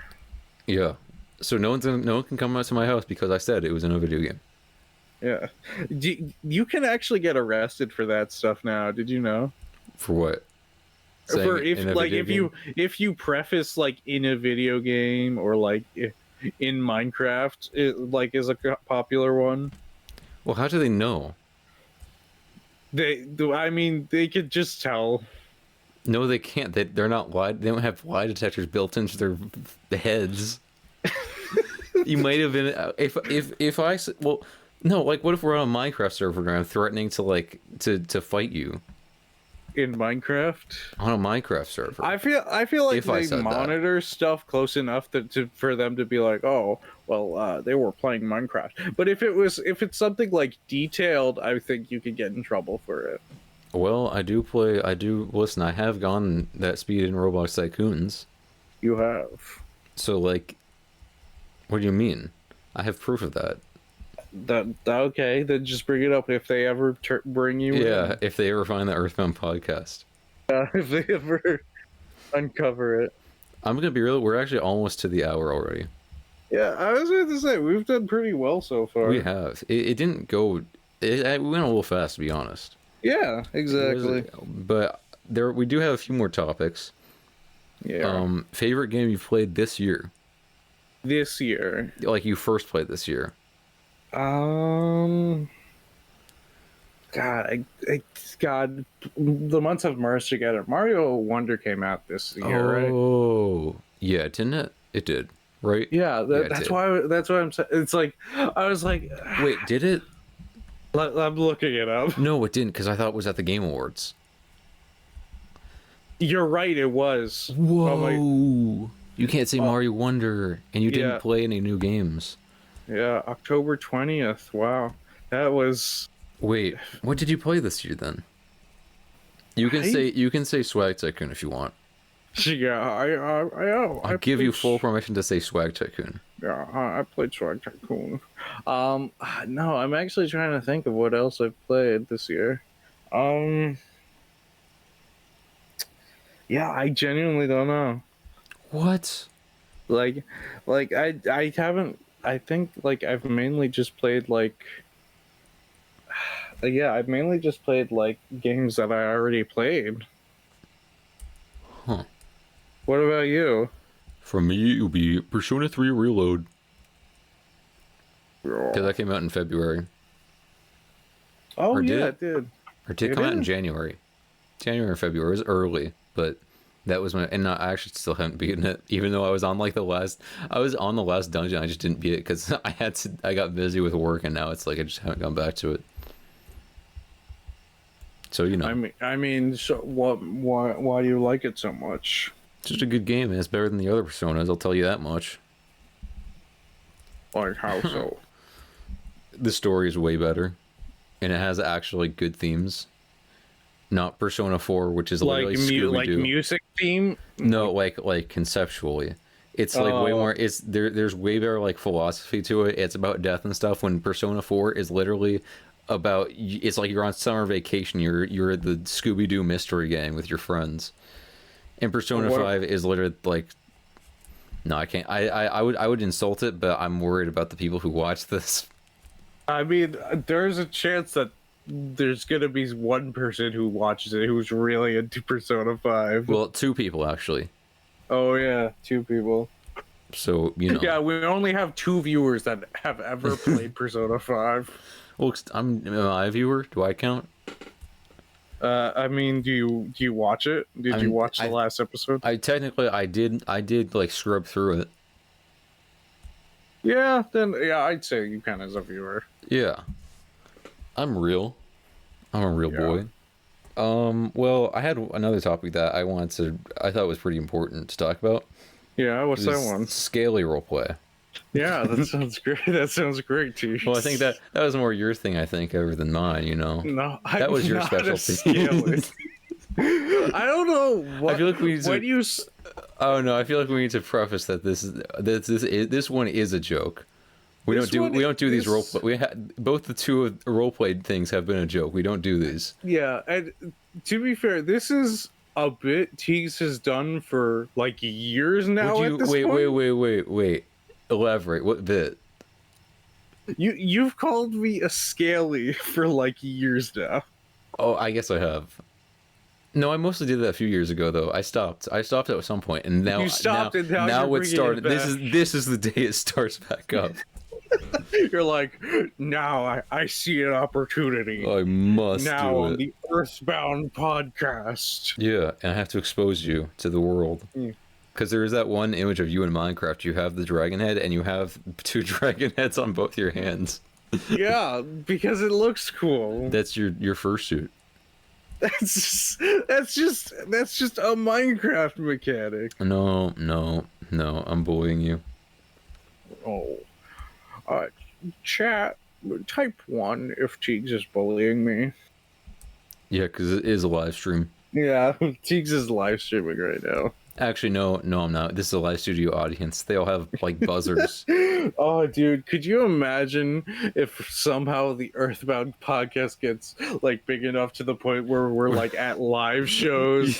Yeah. So no one can come out to my house because I said it was in a video game. Yeah. You can actually get arrested for that stuff now. Did you know? For what? Saying For in a video game? if you preface like in a video game or like in Minecraft, it like is a popular one. Well, how do they know? I mean, they could just tell. No, they can't. They're not lie. They don't have lie detectors built into their heads. You might have been if well, no. Like, what if we're on a Minecraft server and I'm threatening to to fight you In Minecraft, on a Minecraft server? I feel like If I they said that. monitor stuff close enough for them to be like, oh, well, they were playing Minecraft. But if it's something like detailed, I think you could get in trouble for it. Well, I do listen. I have gone that speed in Roblox Tycoons. You have So like, what do you mean? I have proof of that. that. Okay, then just bring it up if they ever bring you. Yeah, in. if they ever find the Earthbound podcast. If they ever uncover it. I'm gonna be real. We're actually almost to the hour already. Yeah, I was going to say we've done pretty well so far. We have. It didn't go. We went a little fast, to be honest. Yeah, exactly. But we do have a few more topics. Yeah. Favorite game you've played this year? This year. Like you first played this year? God, God, the months have merged together. Mario Wonder came out this year, right? Oh, yeah, didn't it? It did, right? Yeah, it that's did. why. That's why I'm saying. It's like I was like, Wait, did it? I'm looking it up. No, it didn't, because I thought it was at the Game Awards. You're right. It was. Whoa! Oh my, You can't say Mario Wonder, and you didn't Yeah. play any new games. yeah, October 20th. Wow, that was. Wait, what did you play this year then? You can say Swag Tycoon if you want. Yeah, I'll give you full permission to say Swag Tycoon. Yeah, I played Swag Tycoon. No, I'm actually trying to think of what else I've played this year. Yeah, I genuinely don't know. What? Like I haven't. I think like I've mainly just played like. Yeah, I've mainly just played like games that I already played. Huh. What about you? For me, it would be Persona 3 Reload. Oh, Because that came out in February. Or did yeah, it? it did. Or did it It come out in is. January? January or February. It was early, but that was and I actually still haven't beaten it, even though I was on the last dungeon. I just didn't beat it because I got busy with work, and now it's like I just haven't gone back to it. So I mean, so why do you like it so much? it's just a good game, and it's better than the other Personas. I'll tell you that much. Like how so? The story is way better, and it has actually good themes. Not Persona 4, which is like literally like Scooby-Doo. music theme? No, like conceptually, it's like way Oh. more. It's there's way better like philosophy to it. It's about death and stuff. When Persona 4 is literally about, it's like you're on summer vacation. You're the Scooby-Doo mystery gang with your friends. And Persona What- 5 is literally like, no, I can't. I would insult it, but I'm worried about the people who watch this. I mean, there's a chance that there's gonna be one person who watches it who's really into Persona 5. Well, two people actually. Oh yeah, two people. So, you know. Yeah, we only have 2 viewers that have ever played Persona 5. Well, I'm a viewer. Do I count? I mean, do you watch it? Did you watch the last episode? I did like scrub through it. Yeah, then yeah, I'd say you count as a viewer. Yeah. I'm real. I'm a real Yeah. boy. Well, I had another topic that I thought was pretty important to talk about. Yeah, what's It that was one? Scaly roleplay. Yeah, that sounds great. That sounds great, too. Well, I think that was more your thing, I think, other than mine, you know. No, That was your specialty. I don't know what. I feel like we need to, when you Oh no, I feel like we need to preface that this one is a joke. We don't do these role play. Both the two role played things have been a joke. We don't do these. Yeah, and to be fair, this is a bit Teagues has done for like years now. Wait. Elaborate. What bit? You've called me a scaly for like years now. Oh, I guess I have. No, I mostly did that a few years ago, though. I stopped at some point, and now You stopped, and now now you're it started. bringing it back. This is the day it starts back up. You're like, now I see an opportunity. I must now do on it. the Earthbound podcast. Yeah, and I have to expose you to the world. Mm. Because there is that one image of you in Minecraft. You have the dragon head, and you have 2 dragon heads on both your hands. Yeah, because it looks cool. That's your fursuit. That's just a Minecraft mechanic. No, I'm bullying you. Oh, chat. Type 1 if Teagues is bullying me. Yeah, because it is a live stream. Yeah, Teagues is live streaming right now. Actually, no, I'm not. This is a live studio audience. They all have like buzzers. Oh, dude, could you imagine if somehow the Earthbound podcast gets like big enough to the point where we're like at live shows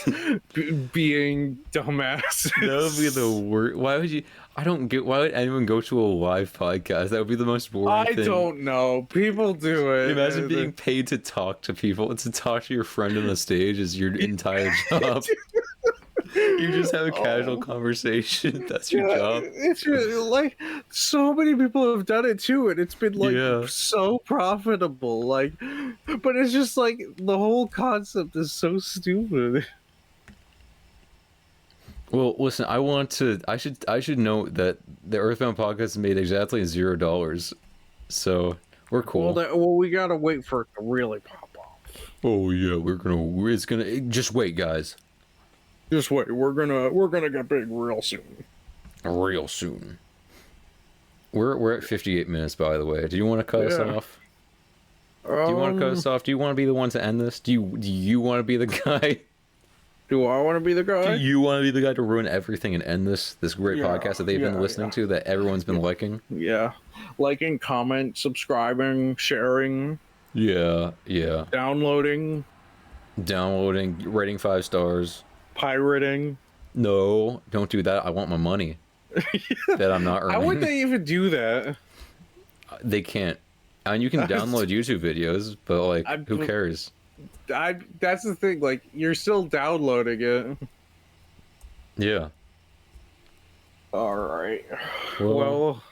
being dumbasses? That would be the worst. Why would you? I don't get. Why would anyone go to a live podcast? That would be the most boring thing. I don't know. People do it. Imagine being paid to talk to people. To talk to your friend on the stage is your entire job. You just have a casual conversation. That's your job. It's really, like so many people have done it too, and it's been like so profitable. Like, but it's just like the whole concept is so stupid. Well, listen, I should note that the Earthbound podcast made exactly $0. So we're cool. Well, we gotta wait for it to really pop off. Oh yeah, it's gonna just wait, guys. Just wait, we're gonna get big real soon. Real soon. We're at 58 minutes, by the way. Do you want to cut us off? Do you want to cut us off? Do you want to be the one to end this? Do you want to be the guy? Do I want to be the guy? Do you want to be the guy to ruin everything and end this great podcast that they've been listening to, that everyone's been liking? Yeah, liking, comment, subscribing, sharing. Yeah. Downloading, rating 5 stars. pirating. No, don't do that. I want my money that I'm not earning. How would they even do that? They can't. And you can download YouTube videos, but like, who cares? That's the thing. Like, you're still downloading it. Yeah. All right. Well,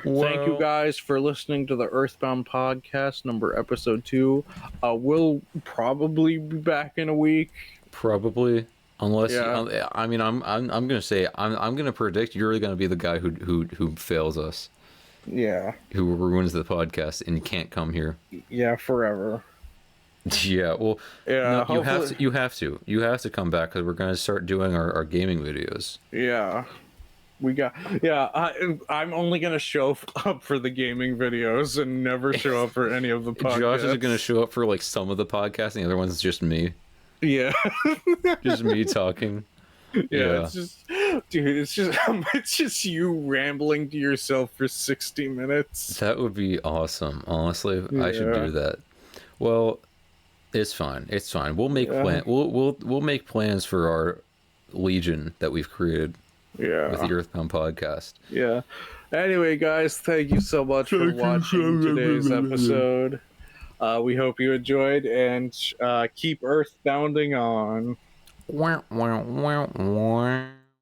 thank you guys for listening to the Earthbound podcast, episode 2. We'll probably be back in a week. Probably. Unless, I mean, I'm gonna say, I'm gonna predict you're gonna be the guy who fails us. Yeah. Who ruins the podcast and can't come here. Yeah, forever. Yeah, well, yeah, no, you have to come back, because we're gonna start doing our gaming videos. Yeah. I'm only gonna show up for the gaming videos and never show up for any of the podcasts. Josh is gonna show up for like some of the podcasts, and the other one's just me. Yeah. Just me talking. Yeah, it's just you rambling to yourself for 60 minutes. That would be awesome. Honestly, I should do that. Well, it's fine. We'll make we'll make plans for our legion that we've created. Yeah. With the Earthbound podcast. Yeah. Anyway, guys, thank you so much for watching today's episode. We hope you enjoyed, and keep earthbounding on.